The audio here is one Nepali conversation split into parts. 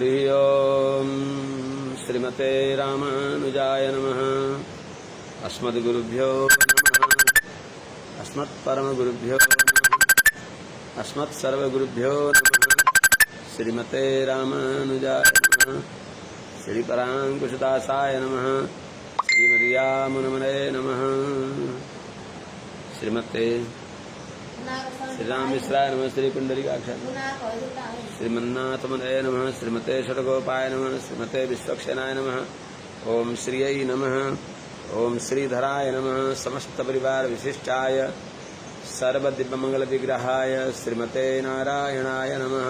हरि ओम श्रीमते रामानुजाय नमः। अस्मद्गुरुभ्यो नमः। अस्मत्परमगुरुभ्यो नमः। अस्मत्सर्वगुरुभ्यो नमः। श्रीमते रामानुजाय नमः। श्रीपराङ्कुशदासाय नमः। श्रीमदीयामुनमने नमः। श्रीमते श्रीराम मिश्राय नमः। श्री पुंडरीकाक्ष श्रीमन्नाथमदये नमः। श्रीमते षट्गोपाय नमः। श्रीमते विश्वक्षेनाय नमः। ओम श्रियै नमः। ओम श्रीधराय नमः। समस्त परिवार विशिष्टाय सर्वदिव्यमंगल विग्रहाय श्रीमते नारायणाय नमः।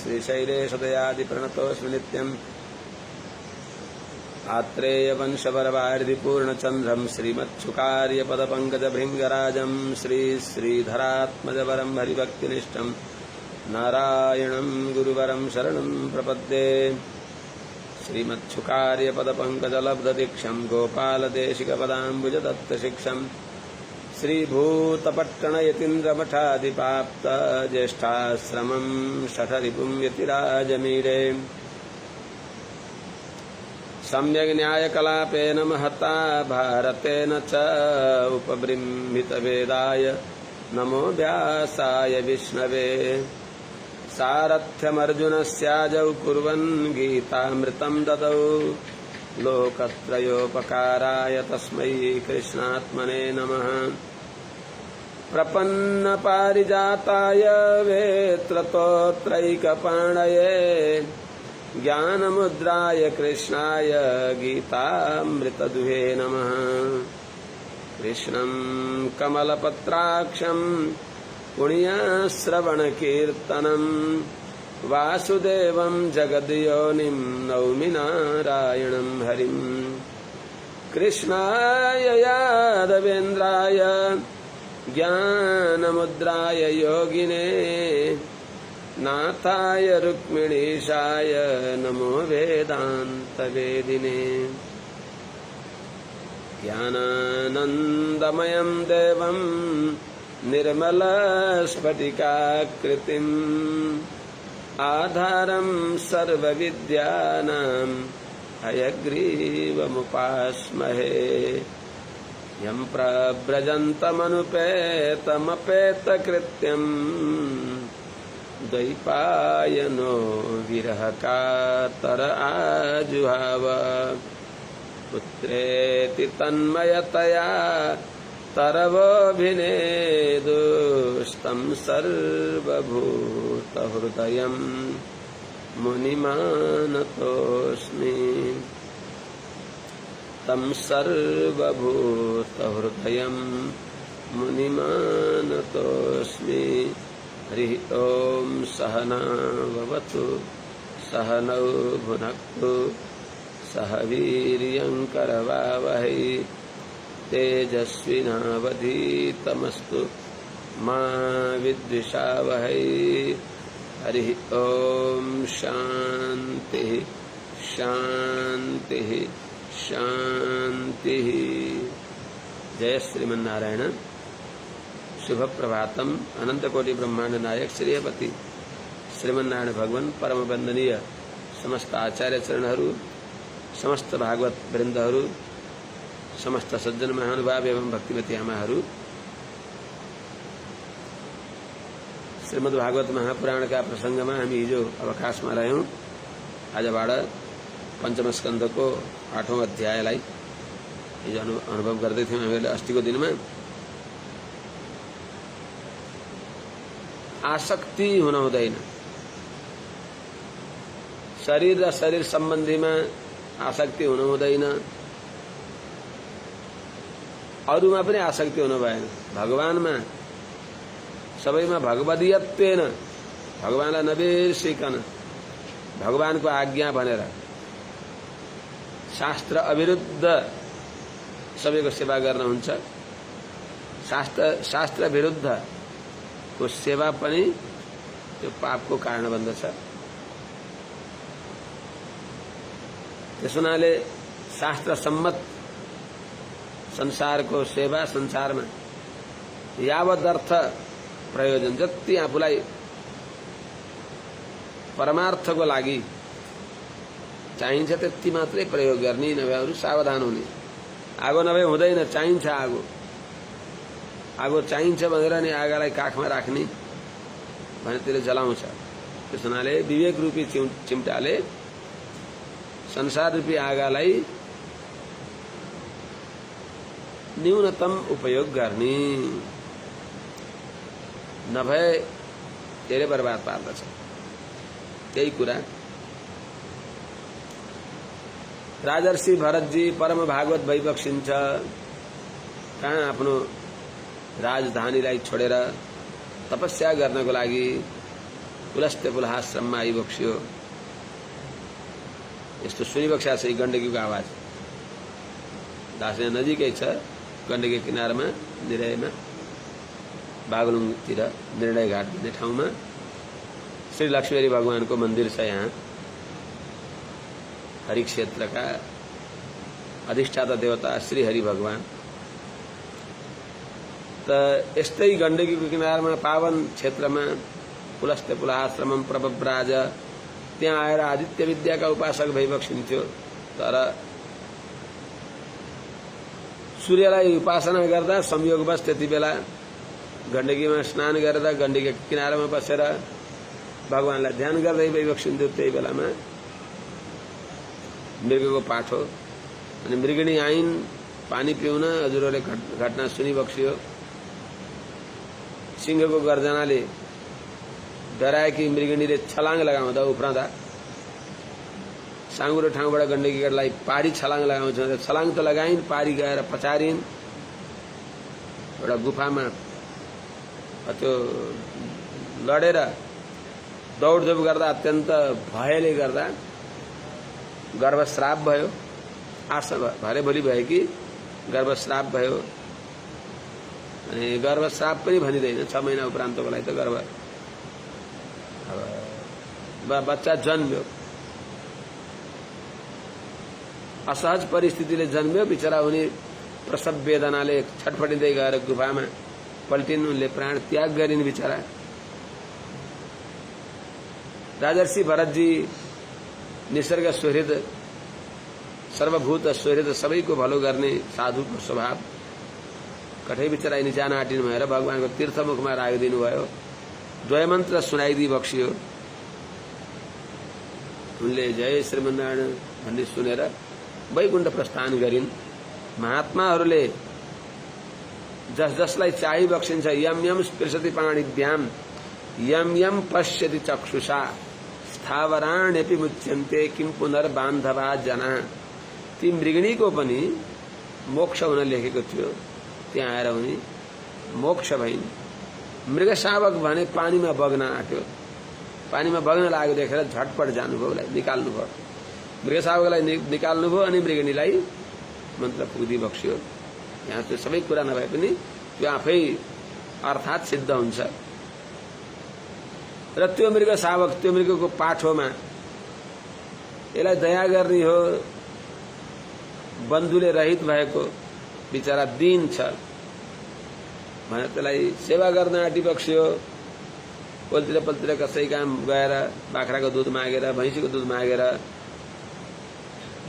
श्रीशैलेशदयादि प्रणतोऽस्मि नित्यम्। आत्रेय वंशवरवारिधिपूर्णचन्द्रं श्रीमच्छुकार्यपदपङ्कजभृङ्गराजं श्री श्रीधरात्मजवरं हरिभक्तिनिष्ठं नारायणं गुरुवरं शरणं प्रपद्ये। श्रीमच्छुकार्यपदपङ्कजलब्धदीक्षं गोपालदेशिकपदाम्बुजदत्तशिक्षं श्रीभूतपट्टणयतीन्द्रमठाधिपाप्तज्येष्ठाश्रमं शठरिपुं यतिराजमीरे। सम्यग् न्यायकलापेन महता भारतेन च उपबृंहितवेदाय नमो व्यासाय विष्णवे। सारथ्यमर्जुनस्याजौ कुर्वन् गीतामृतं ददौ लोकत्रयोपकाराय तस्मै कृष्णात्मने नमः। प्रपन्नपारिजाताय वेत्रतोत्रैकपाणये ज्ञानमुद्राय कृष्णाय गीतामृतदुहे नमः। कृष्णं कमलपत्राक्षं पुण्यश्रवणकीर्तनं वासुदेवं जगद्योनिं नौमि नारायणं हरिं। कृष्णाय यादवेन्द्राय ज्ञानमुद्राय योगिने नाथाय रुक्मिणीशाय नमो वेदान्तवेदिने। ज्ञानानन्दमयं देवं निर्मलस्फटिकाकृतिम् आधारं सर्वविद्यानां हयग्रीवमुपास्महे। यं प्रव्रजन्तमनुपेतमपेतकृत्यम् द्वैपायनो विरहकातर आजुहाव। पुत्रेति तन्मयतया तरवोऽभिनेदुस्तं सर्वभूतहृदयं मुनिमानतोऽस्मि। तं सर्वभूतहृदयं मुनिमानतोऽस्मि। हरि ओम सहना भवतु सहनौ भुनक्तु सह वीर्यङ्करवावहै तेजस्विनावधीतमस्तु मा विद्विषावहै। हरि ओम शांति शांति शांति। जय श्रीमन्नारायण। शुभ प्रभातम। अनंत कोटि ब्रह्मांड नायक श्रीपति श्रीमन्नारायण भगवान परम वंदनीय समस्त आचार्य चरणहरू, समस्त भागवत वृन्दहरू, समस्त सज्जन महानुभाव एवं भक्तिमती आमाहरू, श्रीमद् भागवत महापुराण का प्रसंग में हामी हिजो अवकाश में रह्यौं। आजबाट पंचम स्कंद को 8औं अध्यायलाई हिजो अनुभव गर्दै थियौं हामीले अस्तिको दिनमा। आसक्ति हुन हुँदैन। शरीर र शरीर सम्बन्धीमा आसक्ति हुन हुँदैन। अरूमा पनि आसक्ति हुनु भएन। भगवानमा सबैमा भगवदीयत्वेन भगवानलाई नबिर्सिकन भगवानको आज्ञा भनेर शास्त्र अविरुद्ध सबैको सेवा गर्न हुन्छ। शास्त्र विरुद्ध को सेवा पनि त्यो पापको कारण बन्दछ। त्यसुनाले शास्त्र सम्मत संसारको सेवा संसारमा यावत अर्थ प्रयोजन जति आफूलाई परमार्थको लागि चाहिन्छ त्यति मात्रै प्रयोग गर्ने, नभए अरू सावधान हुने। आगो नभए हुँदैन, चाहिन्छ आगो। आगो चाहिन्छ भनेर नि आगालाई काखमा राख्ने भने त्यसले जलाउँछ। त्यस हुनाले विवेक रूपी चिम्टाले संसार रूपी आगालाई न्यूनतम उपयोग गर्ने, नभए धेरै बर्बाद पार्दछ। त्यही कुरा राजर्षि भरतजी परम भागवत भइबक्सिन्छ। कहाँ आफ्नो राजधानीलाई छोडेर तपस्या गर्नको लागि पुलस्त्य पुलहाश्रममा आइबक्स्यो। यस्तो सुनिबक्स्या छ गण्डकीको आवाज। दार्जिलिङ नजिकै छ, गण्डकी किनारमा निरयमा बागलुङतिर निर्णय घाट भन्ने ठाउँमा श्री लक्ष्मीहरि भगवानको मन्दिर छ। यहाँ हरि क्षेत्रका अधिष्ठाता देवता श्री हरि भगवान। त यस्तै गण्डकीको किनारमा पावन क्षेत्रमा पुलस्त्य पुलहाश्रमम प्रब्राज, त्यहाँ आएर आदित्य विद्याका उपासक भइबक्सिन्थ्यो। तर सूर्यलाई उपासना गर्दा संयोगवश त्यति बेला गण्डकीमा स्नान गरेर गण्डकी किनारामा बसेर भगवानलाई ध्यान गर्दै भइबक्सिन्थ्यो। त्यही बेलामा मृगको पाठो अनि मृगिणी आइन् पानी पिउन। हजुरहरूले घटना सुनिबक्सियो। सिंहको गर्जनाले डराएकी मृगिणीले छलाङ लगाउँदा उफ्रँदा साँगुरो ठाउँबाट गण्डकीलाई पारी छलाङ लगाउँछ। छलाङ त लगाइन्, पारी गएर पछारिन् एउटा गुफामा। त्यो लडेर दौडधुप गर्दा अत्यन्त भयले गर्दा गर्भश्राप भयो। आशा भरे भोलि भयो कि गर्भश्राप भयो। अनि गर्भश्राप पनि भनिँदैन, 6 महिना उपरान्तको लागि त गर्भ बच्चा जन्म्यो। असहज परिस्थितिले जन्म्यो। बिचरा उनी प्रसव वेदनाले छटफटिँदै गएर गुफामा पल्टिन्। उनले प्राण त्याग गरिन् बिचरा। राजर्षि भरतजी निसर्ग सुहृद, सर्वभूत सुहृद, सबैको भलो गर्ने साधुको स्वभाव। कठै बिचरा निचान आटिनु भएर भगवानको तीर्थमुखमा राखिदिनु भयो। द्वयमन्त्र सुनाइदिई बक्सियो। उनले जय श्रीमन्नारायण भन्ने सुनेर वैकुण्ठ प्रस्थान गरिन्। महात्माहरूले जस जसलाई चाहि बक्सिन्छ, यम यम स्पृशति पाणिभ्याम यम यम पश्यति चक्षुषा स्थावराण्यपि मुच्यन्ते किम पुनर्बान्धवा जना। ती मृगिणीको पनि मोक्ष हुन लेखेको थियो। त्यहाँ आएर उनी मोक्ष भइन्। मृग शावक भने पानीमा बग्न आँट्यो। पानीमा बग्न लागेको देखेर झटपट जानुभयो, उसलाई निकाल्नु भयो। मृग शावकलाई निकाल्नुभयो अनि मृगिणीलाई मन्त्र फुक्दी बक्सियो। यहाँ त्यो सबै कुरा नभए पनि त्यो आफै अर्थात सिद्ध हुन्छ। र त्यो मृग शावक, त्यो मृगको पाठोमा यसलाई दया गर्ने हो, बन्धुले रहित भएको बिचरा दीन छ भनेर त्यसलाई सेवा गर्न आँटिबक्स्यो। पल्तिर पल्तिर कसै काम गएर बाख्राको दुध मागेर, भैँसीको दुध मागेर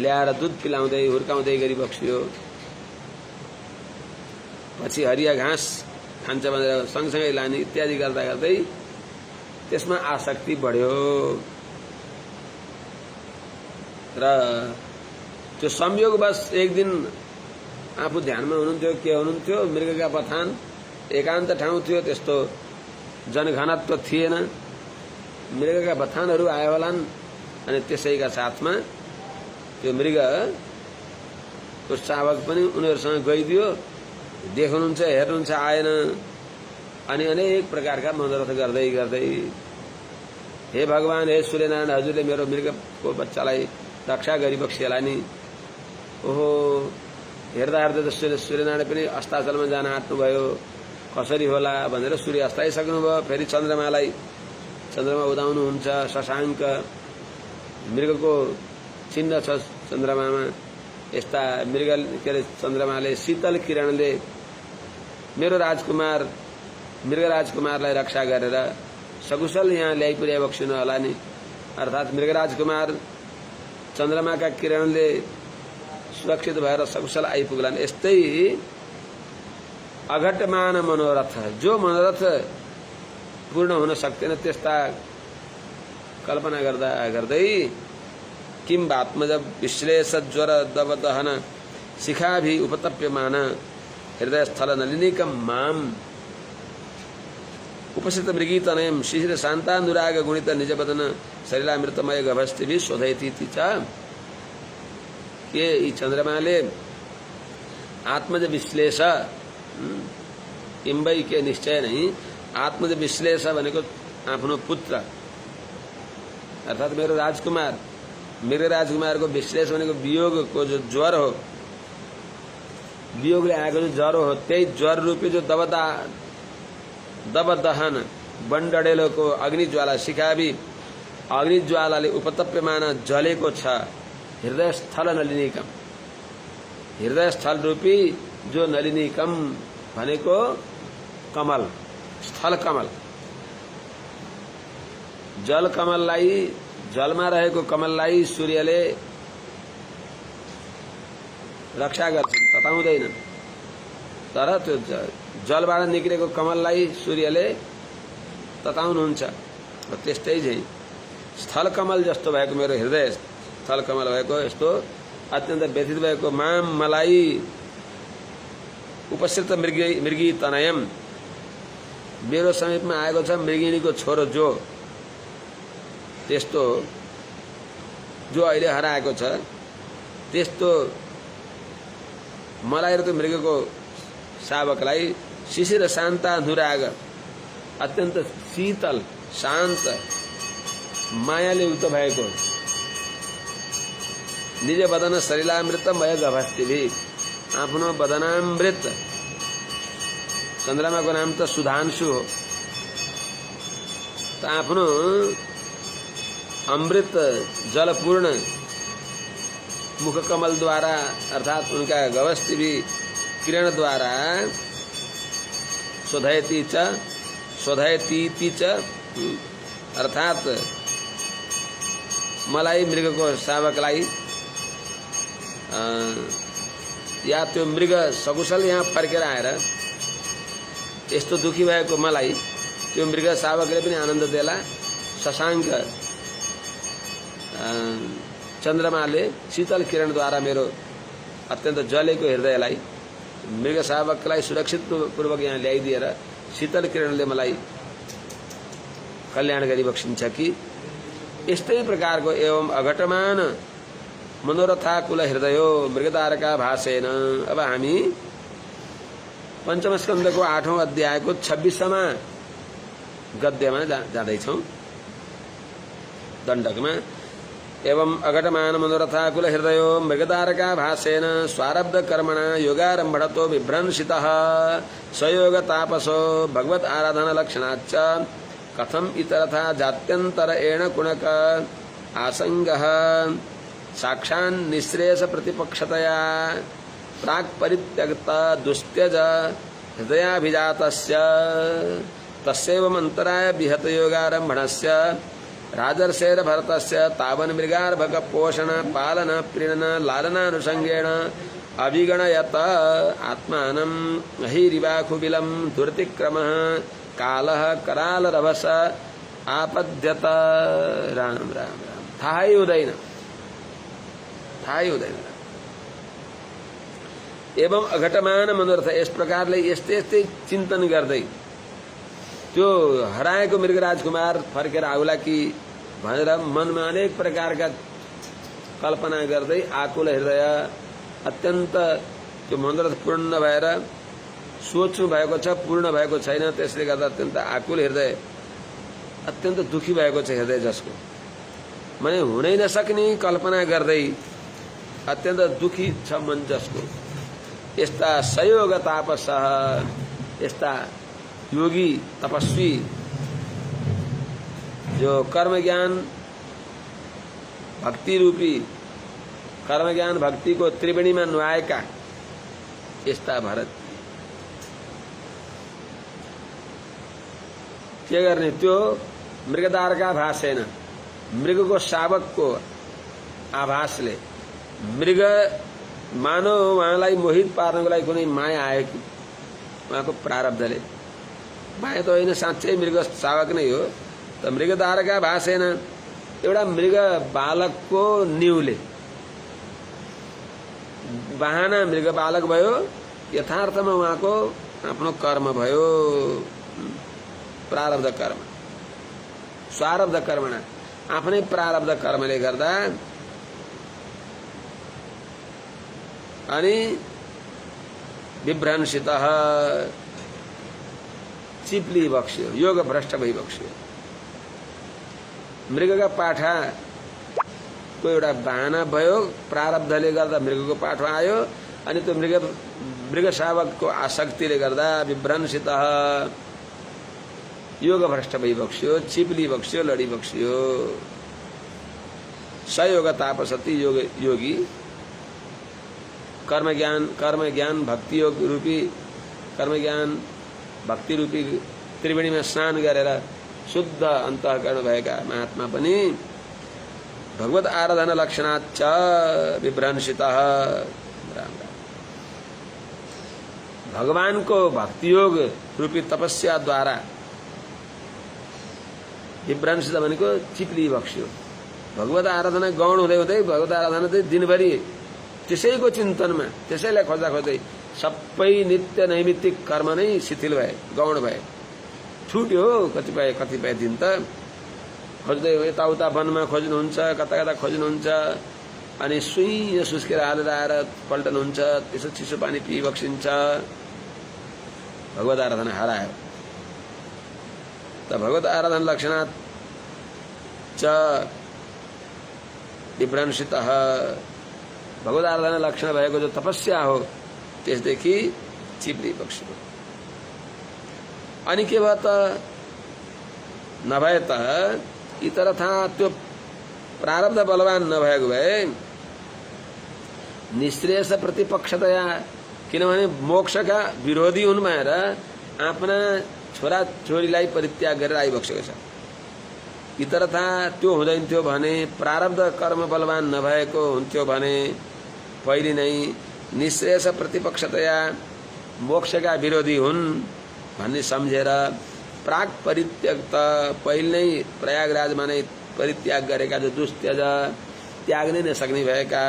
ल्याएर दुध पिलाउँदै हुर्काउँदै गरिबक्स्यो। पछि हरिया घाँस खान्छ भनेर सँगसँगै लाने इत्यादि गर्दा गर्दै त्यसमा आसक्ति बढ्यो। र त्यो संयोगवश एक दिन आफू ध्यानमा हुनुहुन्थ्यो। के हुनुहुन्थ्यो? मृगका बथान एकान्त ठाउँ थियो, त्यस्तो जनघनत्व थिएन। मृगका बथानहरू आयो होलान् अनि त्यसैका साथमा त्यो मृगको शावक पनि उनीहरूसँग गइदियो। देख्नुहुन्छ, हेर्नुहुन्छ, आएन। अनि अनेक प्रकारका मनोरथ गर्दै गर्दै हे भगवान, हे सूर्यनारायण, हजुरले मेरो मृगको बच्चालाई रक्षा गरिबक्सिएला नि। ओहो, हेर्दा हेर्दा त सूर्यनारायण पनि अस्ताचलमा जान आँट्नुभयो। कसरी होला भनेर सूर्य अस्ताइसक्नुभयो। फेरि चन्द्रमा उदाउनुहुन्छ। शशाङ्क मृगको चिन्ह छ चन्द्रमामा। यस्ता मृग के अरे चन्द्रमाले शीतल किरणले मेरो मृग राजकुमारलाई रक्षा गरेर सकुशल यहाँ ल्याइपुर्याइ बक्सिनु होला नि। अर्थात् मृग राजकुमार चन्द्रमाका किरणले सुरक्षित भएर सकुशल आइपुग्लान्। यस्तै अघटमान मनोरथ, जो मनोरथ पूर्ण हुन सक्दैन त्यस्ता कल्पना गर्दा गर्दै किम आत्मज विश्लेष ज्वर दव दहन शिखाभि उपतप्यमान हृदय स्थल नलिनीकम माम उपस्थित मृगीतनयम शिशिर शान्तानुराग गुणित निजबदन शरीरामृतमय गभस्तिभि शोधयति च। के यी चन्द्रमाले आत्मज विश्लेष इम्बै के निश्चय नहीं, आत्मज विश्लेष भनेको आफ्नो पुत्र अर्थात मेरो राजकुमार, मेरो राजकुमारको विश्लेष भनेको वियोगको जो ज्वर हो, वियोगले आएको जो ज्वरो हो, त्यही ज्वर रूपी जो दबदहन बन्डडेलोको अग्निज्वाला शिखाबी अग्निज्वालाले उपतप्यमान जलेको छ हृदय स्थल नलिनीकम, हृदय स्थल रूपी जो नलिनीकम भनेको कमल, स्थल कमल, जल कमललाई, जलमा रहेको कमललाई सूर्यले रक्षा गर्छन्, तताउँदैनन्, तर त्यो जलबाट निक्लेको कमललाई सूर्यले तताउनुहुन्छ। त्यस्तै चाहिँ स्थल कमल जस्तो भएको मेरो हृदय स्थल कमल भएको यस्तो अत्यन्त व्यथित भएको माम मलाई उपस्थित मृगी तनयम, मेरो समीपमा आएको छ मृगिणीको छोरो जो, त्यस्तो जो अहिले हराएको छ त्यस्तो मलाई र त्यो मृगको शावकलाई शिशिर शान्तानुराग अत्यन्त शीतल शान्त मायाले युक्त भएको निज बदन शरीरामृत भय गभस्तिभि, आफ्नो बदनामृत, चन्द्रमाको नाम त सुधांशु हो, त आफ्नो अमृत जलपूर्ण मुखकमल द्वारा अर्थात उनका गभस्तिभि किरण द्वारा शोधयति च अर्थात मलाई मृगको शावकलाई या त्यो मृग सकुशल यहाँ फर्केर आएर यस्तो दुखी भएको मलाई त्यो मृग शावकले पनि आनन्द देला। शशाङ्क चन्द्रमाले शीतल किरणद्वारा मेरो अत्यन्त जलेको हृदयलाई मृग शावकलाई सुरक्षित पूर्वक यहाँ ल्याइदिएर शीतल किरणले मलाई कल्याण गरी बक्सिन्छ कि। यस्तै प्रकारको एवं अघटमान मनोरथाकुल हृदयो मृगतारका भाषेन। अब हामी पंचम स्कन्धको 8औं अध्यायको 26वां गद्यमा जाँदैछौं दण्डकमा। एवं अघटमान मनोरथाकुल हृदयो मृगतारका भाषेन स्वारब्ध कर्मणा योगारम्भणतो विभ्रंशितः सयोग तापसो भगवत आराधना लक्षणाच्च कथम इतरथा जात्यंतर एण कुणक आसंगः साक्षान् निःश्रेयस प्रतिपक्षतया प्राक् परित्यक्त दुस्त्यज हृदयाभिजातस्य तस्यैवम् अंतराय विहत योगारम्भणस्य राजर्षेर भरतस्य तावन मृगार्भक पोषण पालन प्रीणन लालनानुषंगेण अभिगणयत आत्मानं हिरिवाखुबिलं दुर्तिक्रमः कालः कराल रभस आपद्यत। राम राम राम थाहै हुँदैन। एवं अघटमान मनोरथ यस प्रकारले यस्तै यस्तै चिन्तन गर्दै त्यो हराएको मृगराजकुमार फर्केर आउला कि भनेर मनमा अनेक प्रकारका कल्पना गर्दै आकुल हृदय अत्यन्त त्यो मनोरथ पूर्ण भएर सोच्नु भएको छ, पूर्ण भएको छैन, त्यसले गर्दा अत्यन्त आकुल हृदय अत्यन्त दुखी भएको छ हृदय जसको माने हुनै नसक्ने कल्पना गर्दै अत्यन्त दुखी छ मन जसको। यस्ता सयोग तापस यस्ता योगी तपस्वी जो कर्म ज्ञान भक्ति रूपी कर्म ज्ञान भक्ति को त्रिवेणीमा नुहाएका यस्ता भरत के गर्ने त्यो मृगदारका भाषेन मृगको शावकको आभासले मृग मानव उहाँलाई मोहित पार्नको लागि कुनै माया आयो कि उहाँको प्रारब्धले माया त होइन साँच्चै मृग शावक नै हो त मृगधारका भाषेन एउटा मृग बालकको न्युले बहाना मृग बालक भयो यथार्थमा उहाँको आफ्नो कर्म भयो प्रारब्ध कर्म स्वारब्ध कर्मना आफ्नै प्रारब्ध कर्मले गर्दा अनि विभ्रंशितः चिप्ली बक्स्यो योग भ्रष्ट भई बक्स्यो मृगका पाठा को एउटा बहाना भयो प्रारब्धले गर्दा मृगको पाठो आयो अनि त्यो मृग शावकको आसक्तिले गर्दा विभ्रंशितः योग भ्रष्ट भई बक्स्यो चिप्ली बक्स्यो लडी बक्स्यो सयोग तापसति योगी कर्म ज्ञान भक्ति योग रूपी कर्म ज्ञान भक्ति रूपी त्रिवेणीमा स्नान गरेर शुद्ध अन्तःकरण भएका महात्मा पनि भगवत आराधना लक्षणाच्च विभ्रंशितः भगवानको भक्ति योग रूपी तपस्या द्वारा विभ्रंशित भनेको चिप्ली बक्स्यो भगवत आराधना गौण हुँदै हुँदै भगवत आराधना चाहिँ दिनभरि त्यसैको चिन्तनमा त्यसैलाई खोज्दा खोज्दै सबै नित्य नैमित्तिक कर्म नै शिथिल भए गौण भए छुट्यो कतिपय दिन त खोज्दै यताउता वनमा खोज्नुहुन्छ कता कता खोज्नुहुन्छ अनि सुई सुस्केर हालेर आएर पल्टनुहुन्छ त्यसो चिसो पानी पिई बक्सिन्छ भगवत आराधना हरायो त भगवत आराधना लक्षणात् च विभ्रंशितः भगवत आराधना लक्षण भएको जो तपस्या हो त्यसदेखि चिप्ली बक्स्यो अनि के भयो त नभए त इतरथा त्यो प्रारब्ध बलवान नभएको भए निश्रेयस प्रतिपक्षतया किनभने मोक्षका विरोधी हुन् भनेर आफ्ना छोरा छोरीलाई परित्याग गरेर आइबक्सेको छ इतरथा त्यो हुँदैन थियो भने प्रारब्ध कर्म बलवान नभएको हुन्थ्यो भने पहिले नै निश्रेयस प्रतिपक्षतया मोक्षका विरोधी हुन् भन्ने सम्झेर प्राग परित्यक्त पहिले नै प्रयागराजमा नै परित्याग गरेका जो दुस्त्यज त्याग्नै नसक्ने भएका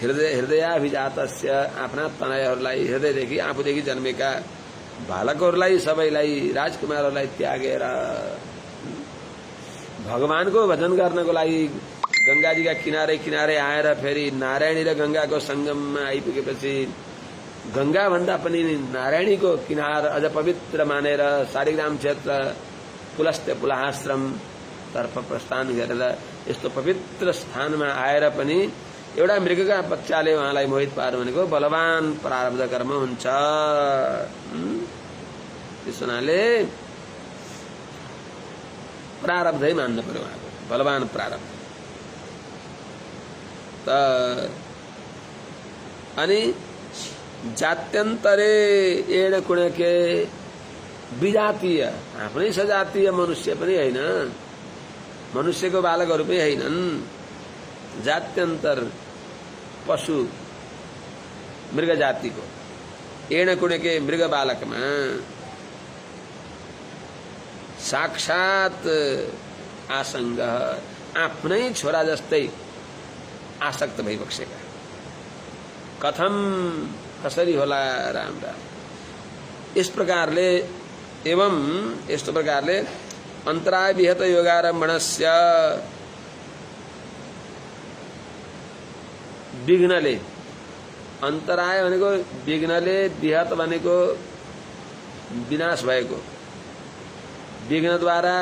हृदयाभिजातस्य आफ्ना तनयहरूलाई हृदयदेखि आफूदेखि जन्मेका बालकहरूलाई सबैलाई राजकुमारहरूलाई त्यागेर भगवानको भजन गर्नको लागि गंगाजीका किनारे किनारे आएर फेरि नारायणी र गंगाको संगममा आइपुगेपछि गंगा भन्दा पनि नारायणीको किनार अझ पवित्र मानेर शालिग्राम क्षेत्र पुलस्त्य पुलाश्रम तर्फ प्रस्थान गरेर यस्तो पवित्र स्थानमा आएर पनि एउटा मृगका बच्चाले उहाँलाई मोहित पार्नु भनेको बलवान प्रारब्ध कर्म हुन्छ त्यस हुनाले प्रारब्धै मान्नु पर्यो उहाँको बलवान प्रारब्ध त अनि जात्यन्तरे एड कुणके विजातीय आफ्नै सजातीय मनुष्य पनि होइन मनुष्यको बालकहरू पनि होइनन् जात्यन्तर पशु मृग जातिको एड कुणके मृग बालकमा साक्षात आसंग आफ्नै छोरा जस्तै आसक्त भइबक्सेका कथम कसरी होला राम राम इस प्रकारले एवं यस्तो प्रकारले अन्तराय विहत योगारम्भणस्य विघ्नले अन्तराय भनेको विघ्नले विहत भनेको विनाश भएको विघ्नद्वारा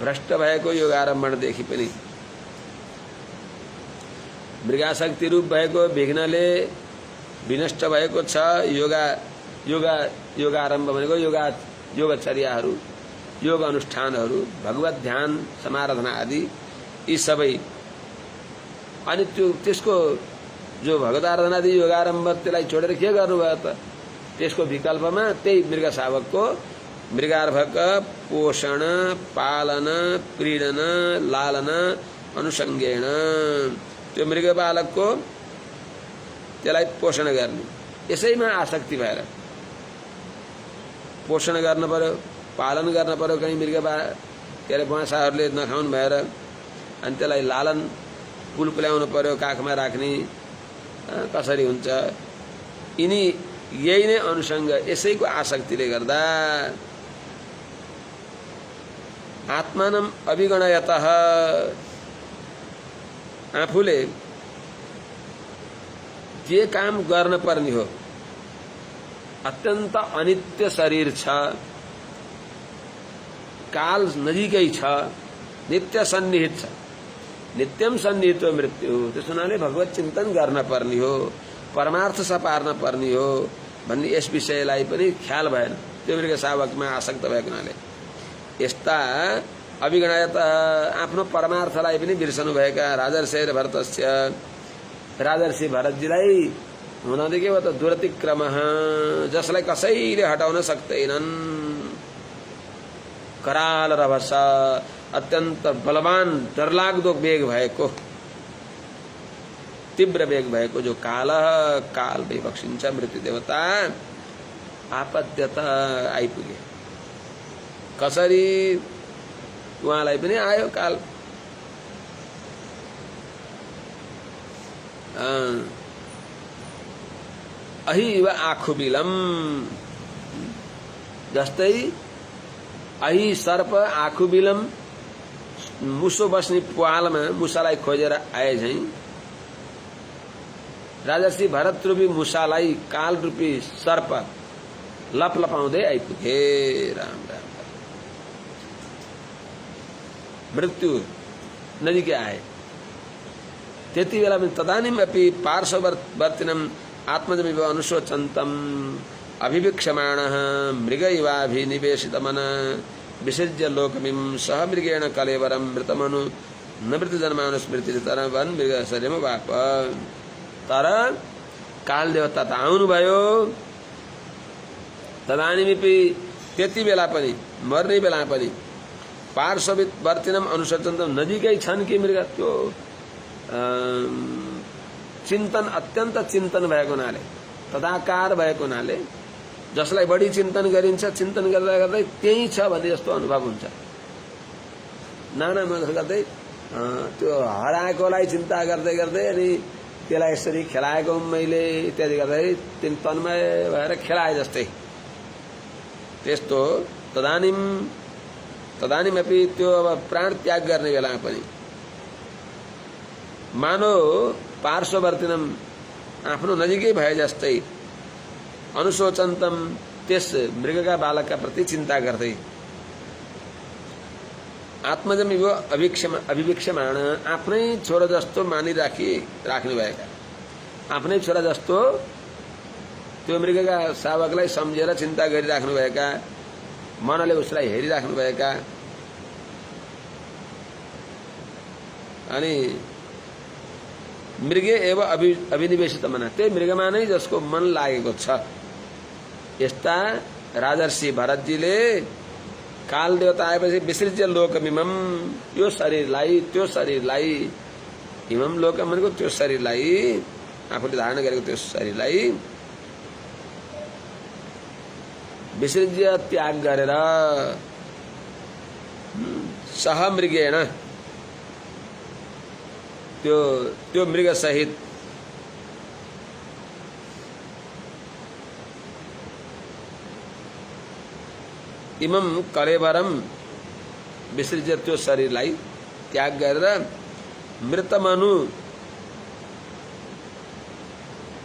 भ्रष्ट भएको योगारम्भणदेखि पनि मृगाशक्ति रूप भएको विघ्नले विनष्ट भएको छ योगारम्भ भनेको योगचर्याहरू योग अनुष्ठानहरू भगवत ध्यान समाराधना आदि यी सबै अनि त्यसको जो भगवत आराधना आदि योगारम्भ त्यसलाई छोडेर के गर्नुभयो त त्यसको विकल्पमा त्यही मृग शावकको मृगार्भक पोषण पालन प्रीडन लालन अनुसंगेण त्यो मृग बालकको त्यसलाई पोषण गर्ने, यसैमा आसक्ति भएर पोषण गर्न पर्यो, पालन गर्न पर्यो, कहीँ मृग के अरे बाँसाहरूले नखाउनु भएर, अनि त्यसलाई लालन पुल्याउनु पर्यो, काखमा राख्ने कसरी हुन्छ। यिनी यही नै अनुसंग, यसैको आसक्तिले गर्दा आत्मानम अभिगणयतः आफूले जे काम गर्न पर्ने हो, अत्यन्त अनित्य शरीर छ, काल नजिकै छ, नित्य सन्निहित छ, नित्यम सन्निहित मृत्यु, त्यसो हुनाले भगवत चिन्तन गर्न पर्ने हो, परमार्थ सपार्न पर्ने हो भन्ने यस विषयलाई पनि ख्याल भएन। त्यो मृग सावकमा आसक्त भएको हुनाले यस्ता अभिगणयत आफ्नो परमार्थलाई पनि बिर्सनु भएका राजर्षि भरतस्य, राजर्षि भरतजीलाई हुनाले के हो त दुरतिक्रम, जसलाई कसैले हटाउन सक्दैनन्। कराल रभस, अत्यन्त बलवान डरलाग्दो वेग भएको, तीव्र वेग भएको जो काल, काल विपक्षिन्छ मृत्यु देवता आपद्यत आइपुगे। कसरी उहाँलाई पनि आयो काल। अहि व आँखु बिलम, जस्तै अहि सर्प आँखु बिलम, मुसो बस्ने पुवालमा मुसालाई खोजेर आए झैं राजर्षि भरत रूपी मुसालाई काल रूपी सर्प लपलपाउँदै आइपुगे। राम राम, मृत्यु नजिकै आए। त्यति बेला पनि तदानीम अपि पार्श्ववर्तिनम आत्मजमिव अनुशोचन्तम अभिवीक्षमाणः मृग इवाभिनिवेशितमन विसृज्य लोकमिम सह मृगेण कलेवरम मृतमनु न मृत जन्मानुस्मृति तरवन मृग शरीरमा वाप। तर काल देवता त आउनुभयो, तदानीमपि त्यति बेला पनि मर्ने बेला पनि पार्श्ववर्तिनम अनुशोचन्तम, नजिकै छन् कि मृग, त्यो चिन्तन अत्यन्त चिन्तन भएको हुनाले, तदाकार भएको हुनाले, जसलाई बढी चिन्तन गरिन्छ, चिन्तन गर्दा गर्दै त्यही छ भन्ने जस्तो अनुभव हुन्छ। नाना मगर गर्दै त्यो हराएकोलाई चिन्ता गर्दै गर्दै अनि त्यसलाई यसरी खेलाएको मैले इत्यादि गर्दै तिन तन्मय भएर खेलाए जस्तै, त्यस्तो तदानीमपि त्यो अब प्राण त्याग गर्ने बेलामा पनि मानव पार्श्ववर्तिनम आफ्नो नजिकै भए जस्तै अनुशोचन्तम, त्यस मृगका बालकका प्रति चिन्ता गर्दै आत्मजम इव अभिवीक्षमाण, आफ्नै छोरा जस्तो राख्नु भएका, आफ्नै छोरा जस्तो त्यो मृगका सावकलाई सम्झेर चिन्ता गरिराख्नु भएका, मनले उसलाई हेरिराख्नु भएका, अनि मृगे एव अभिनिवेशित मना, त्यही मृगमा नै जसको मन लागेको छ। यस्ता राजर्षि भरतजीले काल देवता आएपछि विसृज्य लोकमिमम, यो शरीरलाई, त्यो शरीरलाई, इमम लोकम भनेको त्यो शरीरलाई, आफूले धारण गरेको त्यो शरीरलाई विसृज्य त्याग गरेर सह मृगेण, त्यो मृग सहित इमम कलेवरम, विसृज्य त्यो शरीरलाई त्याग गरेर मृतमनु,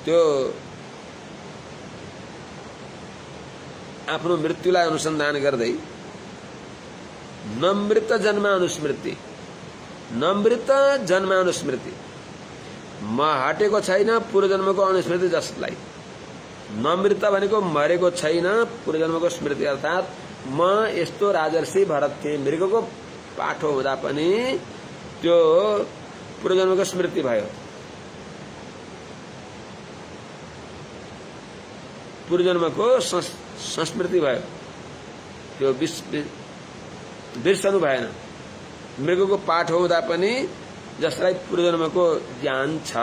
त्यो आफ्नो मृत्युलाई अनुसन्धान गर्दै नमृत जन्मानुस्मृति, नमृत जन्मानुस्मृति, म हटेको छैन पूर्वजन्मको अनुस्मृति, जसलाई नमृत भनेको मरेको छैन पूर्वजन्मको स्मृति, अर्थात म यस्तो राजर्षि भरत थिएँ, मृगको पाठो हुँदा पनि त्यो पूर्वजन्मको स्मृति भयो, पूर्वजन्मको संस्मृति भयो, त्यो बिर्सनु भएन। मृगको पाठ हुँदा पनि जसलाई पूर्वजन्मको ज्ञान छ।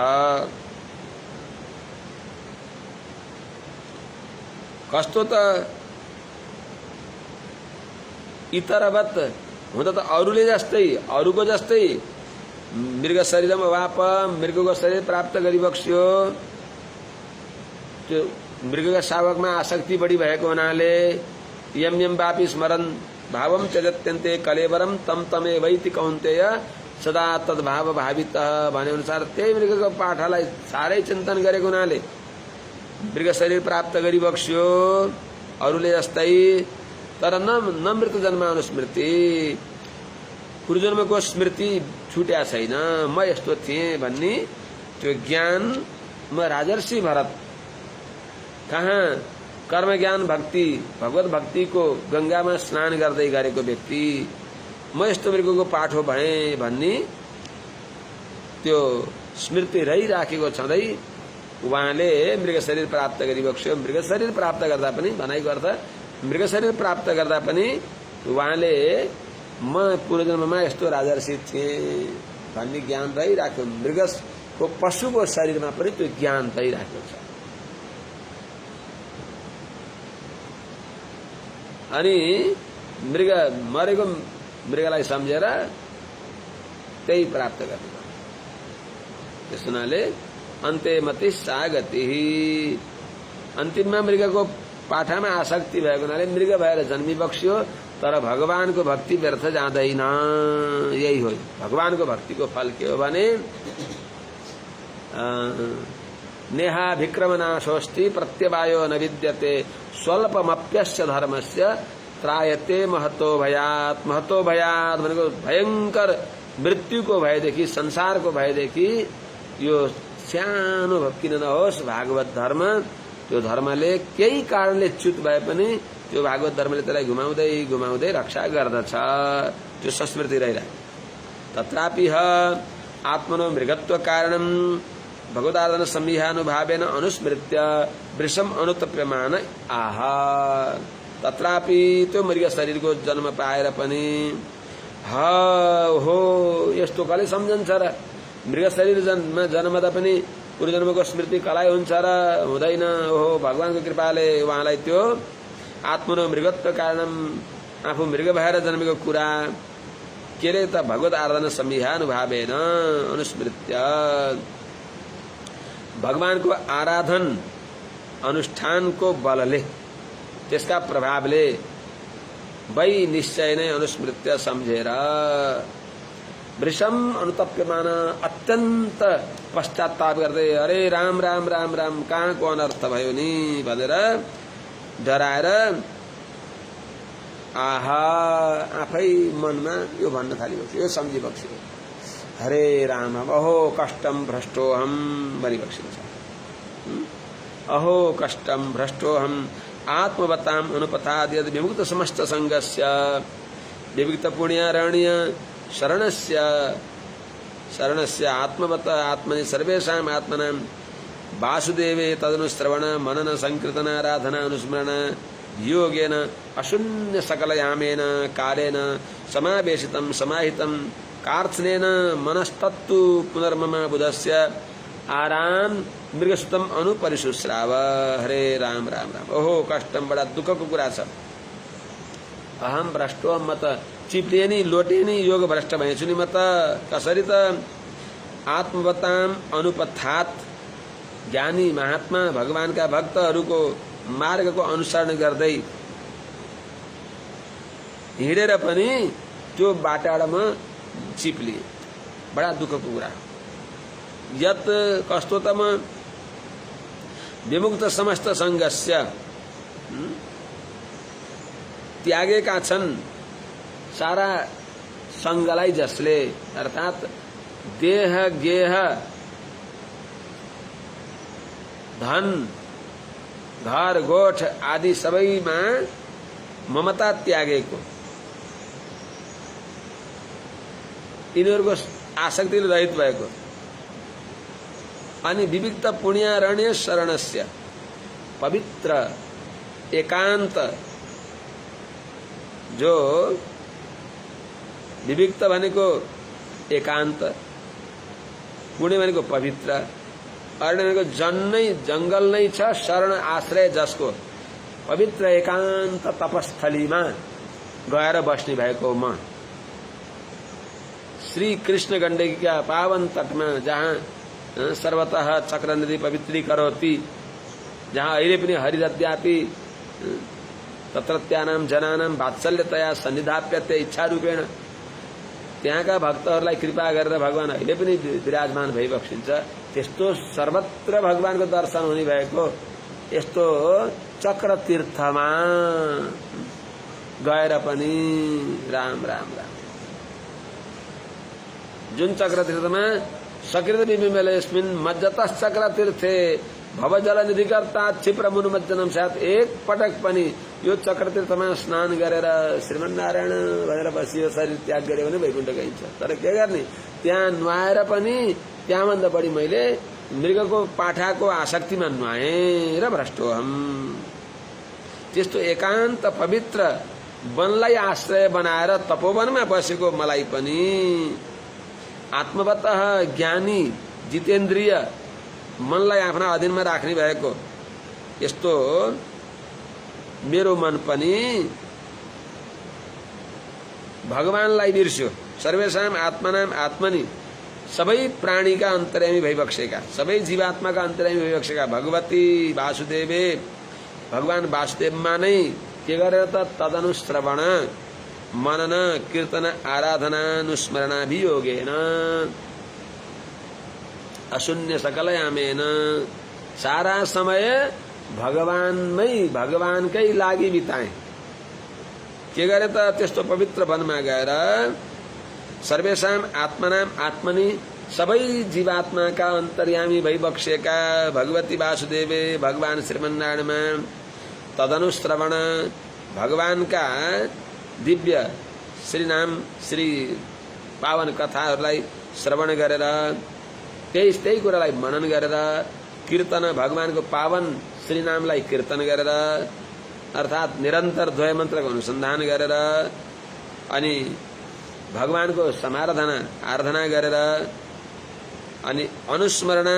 कस्तो त इतरवत हुँदा त अरूले जस्तै, अरूको जस्तै मृग शरीरमा वाप मृगको शरीर प्राप्त गरिबक्स्यो। त्यो मृगका शावकमा आसक्ति बढी भएको हुनाले यम यम वापी स्मरन भावम त्यजत्यन्ते कलेवरम तम तमे वैति कौन्तेय सदा तद्भाव भावित भने अनुसार त्यही मृगको पाठालाई साह्रै चिन्तन गरेको हुनाले मृग शरीर प्राप्त गरिबक्स्यो अरूले जस्तै। तर न मृत जन्मानुस्मृति, पूर्वजन्मको स्मृति छुट्या छैन। म यस्तो थिएँ भन्ने त्यो ज्ञान म राजर्षि भरत कहाँ कर्म ज्ञान भक्ति भगवत भक्तिको गंगामा स्नान गर्दै गरेको व्यक्ति म यस्तो मृगको पाठो भएँ भन्ने त्यो स्मृति रहिराखेको छँदै उहाँले मृग शरीर प्राप्त गरिबक्स्यो। मृग शरीर प्राप्त गर्दा पनि भनाइ गर्दा मृग शरीर प्राप्त गर्दा पनि उहाँले म पूर्वजन्ममा यस्तो राजर्षि थिएँ भन्ने ज्ञान रहिराख्यो। मृगको पशुको शरीरमा पनि त्यो ज्ञान रहिराखेको छ। अनि मृग मरेको मृगलाई सम्झेर त्यही प्राप्त गर्ने। त्यस हुनाले अन्ते मति सागति, अन्तिममा मृगको पाठामा आसक्ति भएको हुनाले मृग भएर जन्मिबक्स्यो। तर भगवानको भक्ति व्यर्थ जाँदैन। यही हो भगवानको भक्तिको फल के हो भने नेहा विक्रमनाशोस्ति प्रत्यवायो न विद्यते स्वल्पमप्यस्य धर्मस्य त्रायते महतो भयात्। महतो भयात् भनेको भयंकर मृत्युको भयदेखि, संसारको भयदेखि यो सानो किन नहोस् भागवत धर्म, त्यो धर्मले केही कारणले च्युत भए पनि त्यो भागवत धर्मले त्यसलाई घुमाउँदै घुमाउँदै रक्षा गर्दछ। त्यो संस्मृति रहिरहे। तत्रापि आत्मनो मृगत्व कारणम भगवदार्दन सम्मिहानुभावेन अनुस्मृत्य वृषम अनुतप्यमान आह। तत्रापि त्यो मृग शरीरको जन्म पाएर पनि हो यस्तो कसले सम्झन्छ र? मृग शरीर जन्मदा पनि पूर्वजन्मको स्मृति कलाई हुन्छ र? हुँदैन। ओहो भगवानको कृपाले उहाँलाई त्यो आत्मनो मृगत्व कारणम आफू मृग भएर जन्मेको कुरा के अरे त भगवत आराधना सम्मिहानुभावेन अनुस्मृत्य भगवानको आराधन अनुष्ठानको बलले त्यसका प्रभावले वै निश्चय नै अनुस्मृत्य सम्झेर वृषम अनुतप्यमान अत्यन्त पश्चाताप गर्दै अरे राम राम राम राम कहाँको अनर्थ भयो नि भनेर डराएर आहा आफै मनमा यो भन्न थालिबक्स्यो। यो सम्झिबक्स्यो हरे राम अहो कष्टम भ्रष्टोहम भनिबक्सेको छ। अहो कष्टम भ्रष्टोहम आत्मवताम अनुपथाद यद विमुक्त समस्त संगस्य विविक्त पुण्यारण्य शरणस्य आत्मवत आत्मनि सर्वेषां आत्मनां वासुदेवे तदनुश्रवण मनन संकीर्तन आराधना अनुस्मरण योगेन अशून्य सकलयामेन कालेन समावेशितं समाहितं कार्त्स्नेन मनस्तत्तु पुनर्मम बुधस्य आराम मृगसुतम अनुपरिशुश्राव। हरे राम राम राम। ओहो कष्टम बड़ा दुःखको कुरा छ। अहम भ्रष्टो मत चिप्लिए नि लोटे नि योग भ्रष्ट भएछु नि म त। कसरी त आत्मवताम अनुपथात ज्ञानी महात्मा भगवानका भक्तहरूको मार्गको अनुसरण गर्दै हिँडेर पनि त्यो बाटामा चिप्लिए। बडा दुःखको कुरा। यत कस्तो त म विमुक्त समस्त संगस्य त्यागेका छन् सारा संगलाई जसले अर्थात देह गेह धन घर गोठ आदि सबैमा ममता त्यागेको यिनीहरूको आसक्तिले रहित भएको अनि विविक्त पुण्यारण्य शरणस्य पवित्र एकांत जो विविक्त भनेको एकांत पुण्य भनेको पवित्र, अरण्य भनेको जंगल नै छ शरण आश्रय जसको, पवित्र एकान्त तपस्थलीमा गएर बस्ने भएको म श्री कृष्ण गण्डकीका पावन तटमा जहाँ सर्वतः चक्र नदी पवित्री करोति, जहाँ अहिले पनि हरिदद्यापि तत्रत्यानाम जनानाम वात्सल्यतया सन्निधाप्यते इच्छा रूपेण, त्यहाँका भक्तहरूलाई कृपा गरेर भगवान अहिले पनि विराजमान भइबक्सिन्छ। त्यस्तो सर्वत्र भगवानको दर्शन हुने भएको यस्तो चक्र तीर्थमा गएर पनि राम राम राम, जुन चक्र तीर्थमा सकृत विमिमलेस्मिन् मज्जतः चक्र तीर्थे भवजल निधिकर्ता क्षिप्र मुनुमज्जनम साथ, एक पटक पनि यो चक्र तीर्थमा स्नान गरेर श्रीमन्नारायण भनेर बसियो शरीर त्याग गर्यो भने वैकुण्ठ गइन्छ। तर के गर्ने, त्यहाँ नुहाएर पनि त्यहाँभन्दा बढी मैले मृगको पाठाको आसक्तिमा नुहाएँ र भ्रष्टोहम। त्यस्तो एकान्त पवित्र वनलाई आश्रय बनाएर तपोवनमा बसेको मलाई पनि आत्मवतः ज्ञानी जितेन्द्रिय मनलाई आफ्ना अधीनमा राख्ने भएको यस्तो मेरो मन पनि भगवानलाई बिर्स्यो। सर्वेषाम आत्मनाम आत्मनि, सबै प्राणीका अन्तर्यामी भइबक्सेका, सबै जीवात्माका अन्तर्यामी भइबक्सेका भगवती वासुदेवे, भगवान वासुदेवमा नै के गरेर त तदनुश्रवण मनन कीर्तन आराधनानुस्मरणाभियोगेन अशून्य सकलयामेन, सारा समय भगवानमै भगवानकै लागि बिताए। के गरे त त्यस्तो पवित्र वनमा गएर सर्वेषाम आत्मनाम आत्मनि, सबै जीवात्माका अन्तर्यामी भइबक्सेका भगवती वासुदेवे भगवान श्रीमन्नारायणमा तदनुश्रवण, भगवानका दिव्य श्रीनाम श्री पावन कथाहरूलाई श्रवण गरेर त्यही कुरालाई मनन गरेर कीर्तन, भगवानको पावन श्रीनामलाई कीर्तन गरेर अर्थात् निरन्तर द्वय मन्त्रको अनुसन्धान गरेर अनि भगवानको समाराधना आराधना गरेर अनि अनुस्मरण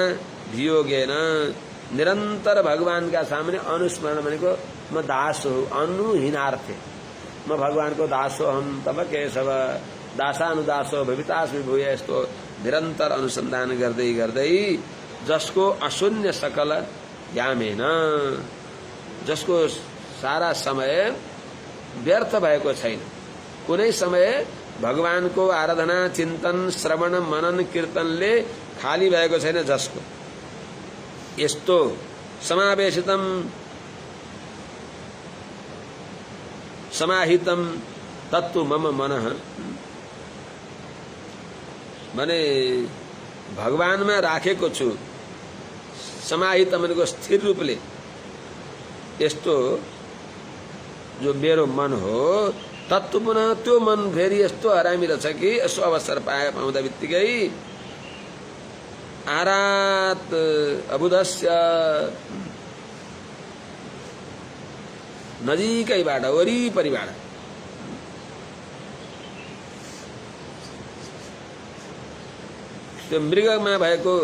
वियोगेन, निरन्तर भगवानका सामने अनुस्मरण भनेको म दास हो, अनुहीनार्थे म भगवानको दास हो, हम तब केशव दासानुदासो भवितास्मि भूय, यस्तो निरन्तर अनुसन्धान गर्दै गर्दै जसको अशून्य सकल यामेन, जसको सारा समय व्यर्थ भएको छैन, कुनै समय भगवानको आराधना चिन्तन श्रवण मनन कीर्तनले खाली भएको छैन, जसको यस्तो समावेशितम समाहितम तत्तु मम मनः, भने भगवानमा राखेको छु, समाहित भनेको स्थिर रूपले, यस्तो जो मेरो मन हो तत्व पुनः त्यो मन फेरि यस्तो हरामी रहेछ कि यसो अवसर पाउँदा बित्तिकै आरात अबुधस्य, नजिकैबाट वरिपरिबाट त्यो मृगमा भएको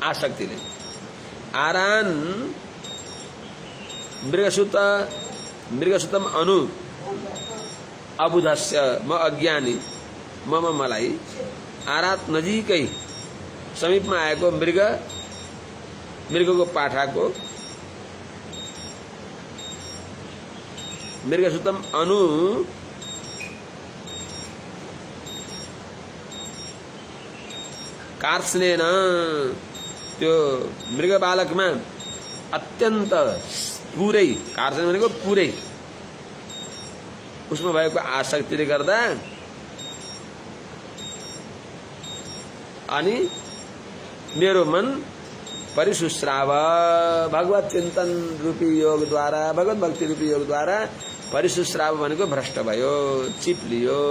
आसक्तिले आरान मृगसुतम अनु अबुधस्य, म अज्ञानी मलाई आरात नजिकै समीपमा आएको मृगको पाठाको मृगसुतम अनु कार्स्नेन, त्यो मृग बालकमा अत्यन्त पुरै, कार्स्ने भनेको पुरै, उसमा भएको आसक्तिले गर्दा अनि मेरो मन परिसुश्राव भगवत चिन्तन रूपी योगद्वारा, भगवत भक्ति रूपी योगद्वारा परिसुश्राव भनेको भ्रष्ट भयो, चिप्लियो।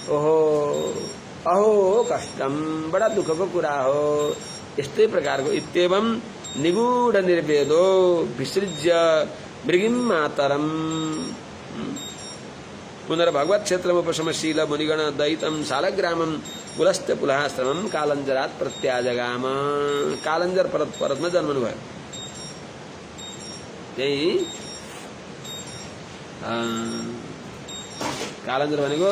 ओहो अहो कष्टम, बडा दुःखको कुरा हो। यस्तै प्रकारको इत्येवं निगूढ निर्वेदो विसृज्य मृगिम मातरम, पुनर्भगवत क्षेत्रमुपशमशील मुनिगण दयितं शालग्रामं पुलस्त्य पुलाश्रमं कालंजरात प्रत्याजगाम। कालंजर पर्वतमा जन्मनुभयो। त्यही कालंजर भनेको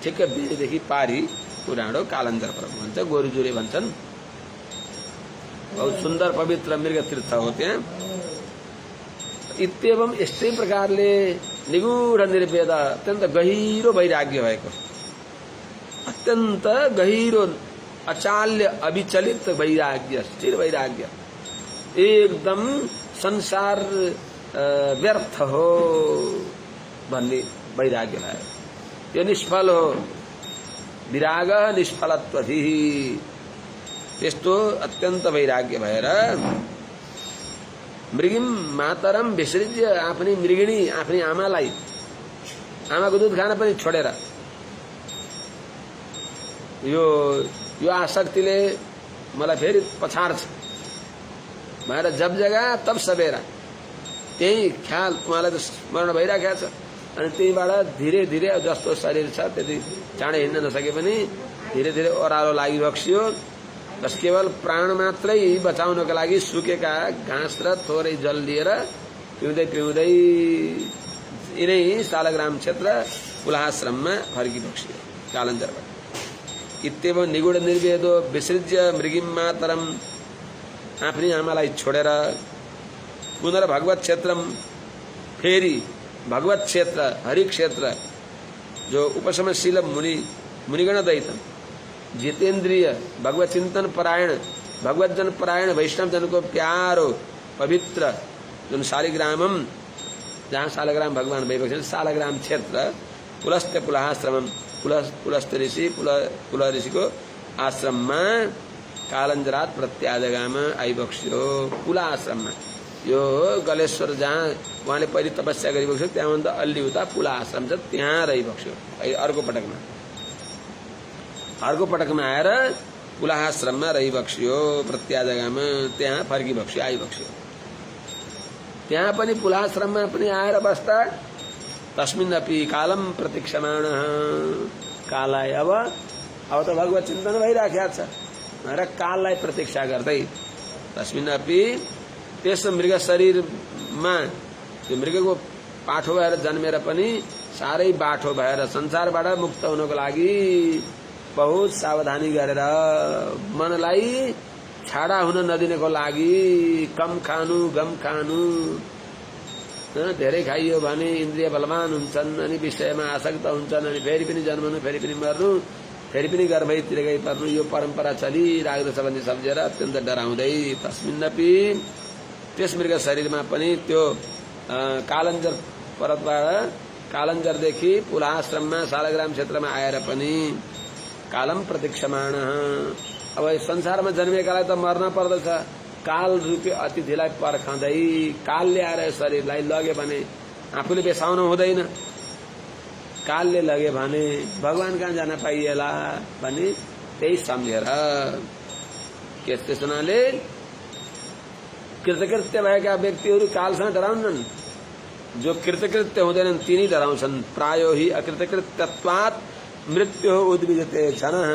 ठिक्कै बेडीदेखि पारी पुरानो कालंजर पर्वत भन्छ, गोरुजुरे भन्छन्। बहुत सुन्दर पवित्र मृग तीर्थ हो त्यहाँ। इत्येवं यस्तै प्रकारले निगूढ निर्वेद अत्यन्त गहिरो वैराग्य भएको, अत्यन्त गहिरो अचाल्य अविचलित वैराग्य, स्थिर वैराग्य, एकदम संसार व्यर्थ हो भन्ने वैराग्य भयो। यो निष्फल हो, विराग निष्फलत्वधि। त्यस्तो अत्यन्त वैराग्य भएर मृगिम मातरम विसृज्य, आफ्नी मृगिणी आफ्नी आमालाई, आमाको दुध खान पनि छोडेर, यो आसक्तिले मलाई फेरि पछाड्छ भएर जब जगा तब सबेरा त्यही ख्याल उहाँलाई त स्मरण भइराखेको छ। अनि त्यहीबाट धीरे धीरे जस्तो शरीर छ त्यति चाँडै हिँड्न नसके पनि धीरे धीरे ओह्रालो लागिबक्सियो। बस केवल प्राण मात्रै बचाउनको लागि सुकेका घाँस र थोरै जल लिएर पिउँदै पिउँदै यिनै शालग्राम क्षेत्र पुलाश्रममा फर्किबक्सियो कालञ्जरबाट। इत्येव निगूढ निर्वेदो विसृज्य मृगिम मातरम, आफ्नी आमालाई छोडेर पुनर्भगवत क्षेत्रम, फेरि भगवत क्षेत्र हरि क्षेत्र जो उपशमशील मुनिगण दैतम, जितेन्द्रिय भगवत चिंतन परायण, भगवत जन परायण वैष्णव जन को प्यारो पवित्र जुन शालिग्रामम, जहाँ शालग्राम भगवान वैभव शालग्राम क्षेत्र, पुलस्त्य पुलाश्रमम, पुलस्त ऋषि पुल ऋषि को आश्रम में कालंजरात प्रत्याजगाम आइबक्स्यो। पुला आश्रम में यो गलेश्वर जहाँ उहाँले पहिले तपस्या गरिबक्स्यो त्यहाँभन्दा अलि उता पुला आश्रम छ, त्यहाँ रहिबक्स्यो। अर्को पटकमा आएर पुला आश्रममा रहिबक्स्यो प्रत्याजगाम, त्यहाँ फर्किबक्स्यो आइबक्स्यो। त्यहाँ पनि पुला आश्रममा पनि आएर बस्दा तस्मिन्नपि कालम प्रतीक्षमाण, काललाई अब त भगवत चिन्तन भइराखेको छ र काललाई प्रतीक्षा गर्दै तस्मिन्नपि त्यस मृग शरीरमा त्यो मृगको पाठो भएर जन्मेर पनि साह्रै बाठो भएर संसारबाट मुक्त हुनको लागि बहुत सावधानी गरेर मनलाई छाडा हुन नदिनको लागि कम खानु गम खानु, धेरै खाइयो भने इन्द्रिय बलवान हुन्छन् अनि विषयमा आसक्त हुन्छन् अनि फेरि पनि जन्मनु फेरि पनि मर्नु फेरि पनि गर्भतिर गई पर्नु, यो परम्परा चलिराख्दछ भन्ने सम्झेर अत्यन्त डराउँदै तस्मिन्नपि त्यस मृग शरीरमा पनि त्यो कालञ्जर पर्वतबाट कालञ्जरदेखि पुलाश्रममा शालग्राम क्षेत्रमा आएर पनि कालम प्रतीक्षमाण, अब संसारमा जन्मेकालाई त मर्न पर्दछ, काल रूपी अतिथिलाई पर्खँदै कालले आएर शरीरलाई लगे भने आफूले बेसाउनु हुँदैन, कालले लगे भने भगवान कहाँ जान पाइएला भने त्यही सम्झेर त्यस हुनाले कृतकृत्य भएका व्यक्तिहरू कालसँग डराउँछन्, जो कृतकृत्य हुँदैनन् तिनी डराउँछन्। प्रायो हि अकृतकृत्यत्वात् मृत्यु उद्विजते जनः,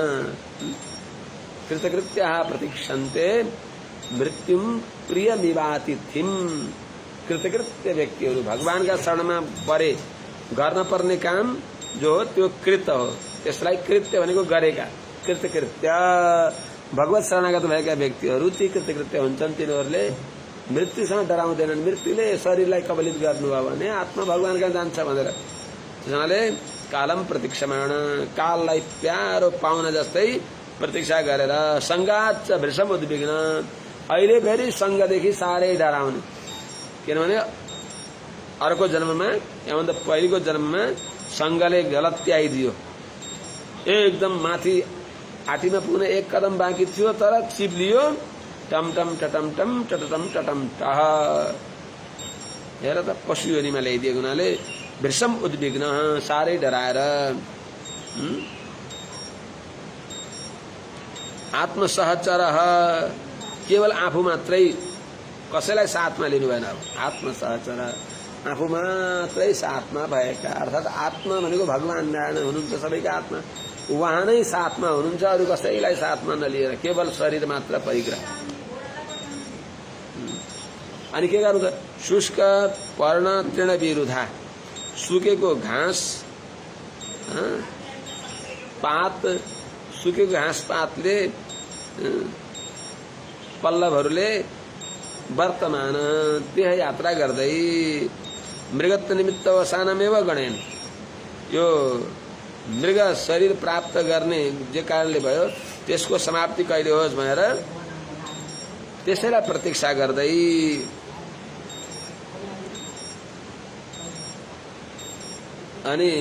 कृतकृत्यः प्रतीक्षन्ते मृत्युम प्रियमिवातिथिम। कृतकृत्य व्यक्तिहरू भगवानका शरणमा परे गर्न पर्ने काम जो हो त्यो कृत हो, त्यसलाई कृत्य भनेको गरेका। कृतकृत्य भगवत शरणागत भएका व्यक्तिहरू ती कृतकृत्य हुन्छन्, तिनीहरूले मृत्युसँग डराउँदैनन्। मृत्युले शरीरलाई कबलित गर्नुभयो भने आत्मा भगवान कहाँ जान्छ भनेर, त्यसैले कालम प्रतीक्षमाण, काललाई प्यारो पाउन जस्तै प्रतीक्षा गरेर संगात भृषम उद्विग्न, अहिले फेरि संगदेखि साह्रै डराउने, किनभने अर्को जन्ममा याभन्दा पहिलेको जन्ममा संगले गलत्याइदियो, एकदम माथि आटीमा पुग्न एक कदम बाँकी थियो तर चिप्लियो, टमटम टटम टम टटम टटम टह, हेर त पशु योनिमा ल्याइदिएको हुनाले भृषम उद्विग्न, साह्रै डराएर। आत्मसहचर, केवल आफू मात्रै, कसैलाई साथमा लिनु भएन। आत्मसहचर आफू मात्रै साथमा भएका, अर्थात् आत्मा भनेको भगवान नारायण हुनुहुन्छ, सबैका आत्मा उहाँ नै साथमा हुनुहुन्छ, अरू कसैलाई साथमा नलिएर केवल शरीर मात्र परिग्रह। अनि के गर्नु त? शुष्क पर्ण तृण विरुद्धा, सुकेको घाँस पात, सुकेको घाँस पातले पल्लवहरूले वर्तमान देह यात्रा गर्दै मृगत्व निमित्त वसानमेव गणेन, यो मृग शरीर प्राप्त गर्ने जे कारणले भयो त्यसको समाप्ति कहिले होस् भनेर त्यसैलाई प्रतीक्षा गर्दै अनि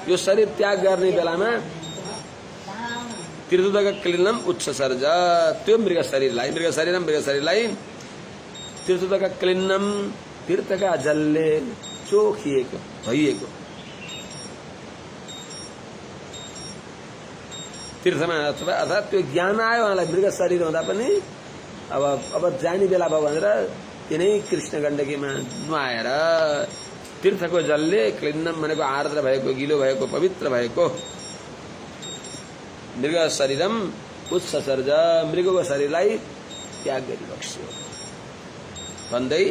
यो शरीर त्याग गर्ने बेलामा तीर्थका क्लिन्नम उत्सर्ज, त्यो मृग शरीरलाई तीर्थका क्लिन्नम, तीर्थका जलले चोखिएको भइएको, तीर्थमा अर्थात् त्यो ज्ञान आयो उहाँलाई मृग शरीर हुँदा पनि अब जाने बेला भयो भनेर तिनै कृष्ण गण्डकीमा नुहाएर तीर्थको जलले क्लिन्नम भनेको आर्द्र भएको, गिलो भएको, पवित्र भएको मृग शरीरम उत्सर्ज, मृगको शरीरलाई त्याग गरिबक्स्यो भन्दै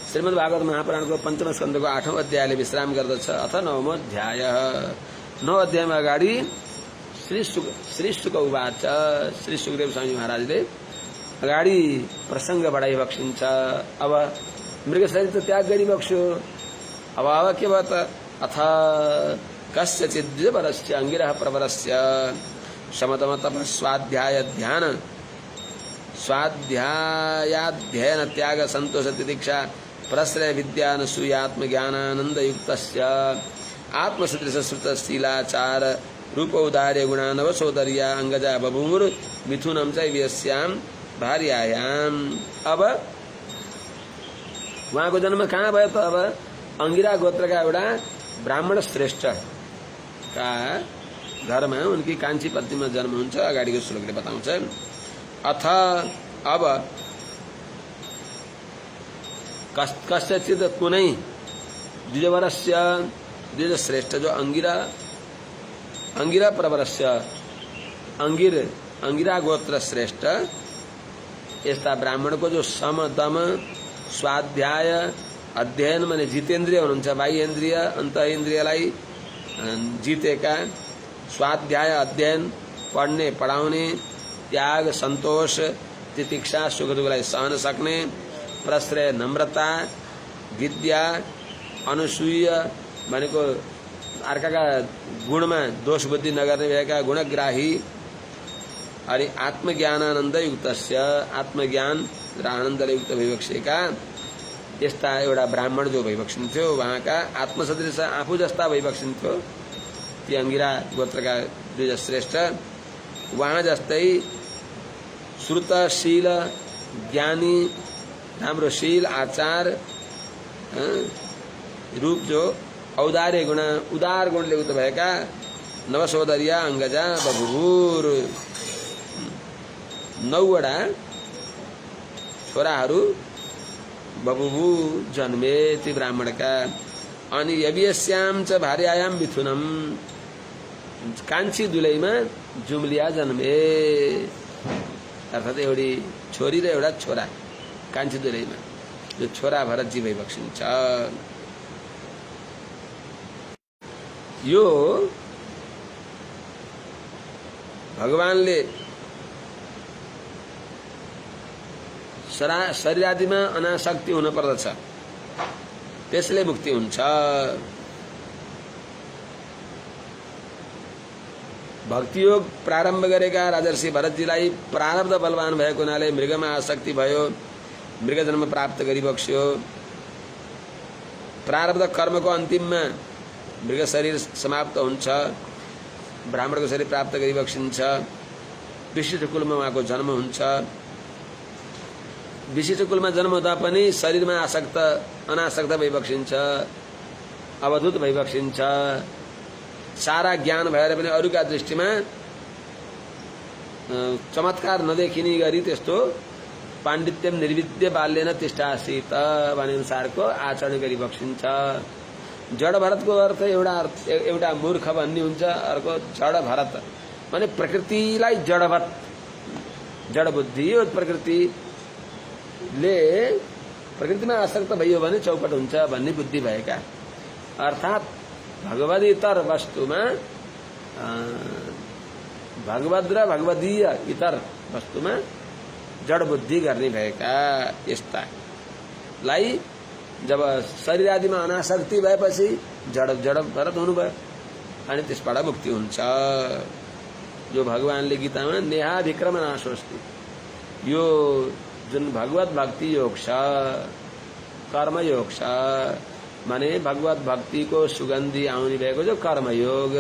श्रीमद् भागवत महापुराणको पञ्चम स्कन्धको 8औं अध्यायले विश्राम गर्दछ। अथ 9औं अध्याय। 9औं अध्यायमा अगाडि श्री शुक उवाच, श्री सुखदेव स्वामी महाराजले अगाडि प्रसंग बढाइबक्सिन्छ। अब मृग शरीर त त्याग गरिबक्स्यो, अब के भयो त? अथ कस्यचित् द्विजवरस्य अंगिरः प्रवरस्य शमतम तप स्वाध्यायाध्ययन त्याग संतोष तितिक्षा प्रश्रय विद्यानसूयात्मज्ञानानंद युक्तस्य आत्मसदृश श्रुतशीलाचार रूपौदार्य गुणानव सौदर्या अंगजा बभूमुर मिथुनम च व्यस्याम भार्यायाम। अब उहाँको जन्म कहाँ भयो त? अब अंगिरा गोत्रका एउटा ब्राह्मण श्रेष्ठ का घरमा उनकी कान्छी पत्नीमा जन्म हुन्छ। अगाडिको श्लोकले बताउँछ। अथ अब कस्यचित् कुनै द्विजवरस्य, द्विज श्रेष्ठ जो अंगिरा प्रवरस्य, अंगिरा गोत्र श्रेष्ठ यस्ता ब्राह्मणको जो सम दम स्वाध्याय अध्ययन माने जितेन्द्रिय हुनुहुन्छ, बाह्येन्द्रिय अन्तःइन्द्रियलाई जितेका, स्वाध्याय अध्ययन पढ्ने पढाउने, त्याग संतोष तितिक्षा सुख दुःखलाई सहन सक्ने, प्रश्रय नम्रता, विद्या अनुसूय भनेको अर्काका गुणमा दोष बुद्धि नगर्ने भएका गुणग्राही, अनि आत्मज्ञानानन्द युक्तस्य, आत्मज्ञान र आनन्दले युक्त भइबक्सेका यस्ता एउटा ब्राह्मण जो भइबक्सिन्थ्यो, उहाँका आत्मसदृश आफू जस्ता भइबक्सिन्थ्यो ती अंगिरा गोत्रका द्विज श्रेष्ठ। उहाँ जस्तै श्रुतशील ज्ञानी, राम्रो शील आचार रूप जो औदार्य गुण, उदार गुणले युक्त भएका नवसोदर्या अंगजा बभुभुर, 9वटा छोराहरू बभुभु जन्मे ती ब्राह्मणका। अनि यवियस्याम च भार्यायाम मिथुनम, कान्छी दुलैमा जुम्लिया जन्मे, अर्थात् एउटी छोरी र एउटा छोरा कान्छी दुलैमा, जो छोरा भरतजी भइबक्सिन्छ। यो भगवानले शरीरादिमा अनासक्ति हुन पर्दछ, त्यसले मुक्ति हुन्छ। भक्तियोग प्रारम्भ गरेका राजर्षि भरतजीलाई प्रारब्ध बलवान भएको हुनाले मृगमा आसक्ति भयो, मृग जन्म प्राप्त गरिबक्स्यो। प्रारब्ध कर्मको अन्तिममा मृग शरीर समाप्त हुन्छ, ब्राह्मणको शरीर प्राप्त गरिबक्सिन्छ। विशिष्ट कुलमा उहाँको जन्म हुन्छ। विशिष्ट कुलमा जन्म हुँदा पनि शरीरमा अनासक्त भइबक्सिन्छ, अवधूत भइबक्सिन्छ। सारा ज्ञान भएर पनि अरूका दृष्टिमा चमत्कार नदेखिने गरी त्यस्तो पाण्डित्यम निर्विद्य बाल्येन तिष्ठासीत भने अनुसारको आचरण गरी बक्सिन्छ। जड भरतको अर्थ एउटा मूर्ख भन्ने हुन्छ, अर्को जड भरत माने प्रकृतिलाई जडवत, जड बुद्धि हो, प्रकृतिमा आसक्त भइयो भने चौपट हुन्छ भन्ने बुद्धि भएका, अर्थात भगवदीतर वस्तुमा भगवद र भगवदीय इतर वस्तुमा जड बुद्धि गर्ने भएका यस्तालाई जब शरीर आदिमा अनासक्ति भएपछि जड भरत हुनुभयो अनि त्यसबाट मुक्ति हुन्छ। जो भगवानले गीतामा नेहा विक्रम नाशोस्ति, यो जुन भगवत भक्ति योग छ, कर्म योग छ, माने भगवत भक्ति को सुगन्धी आउने भएको जो कर्मयोग,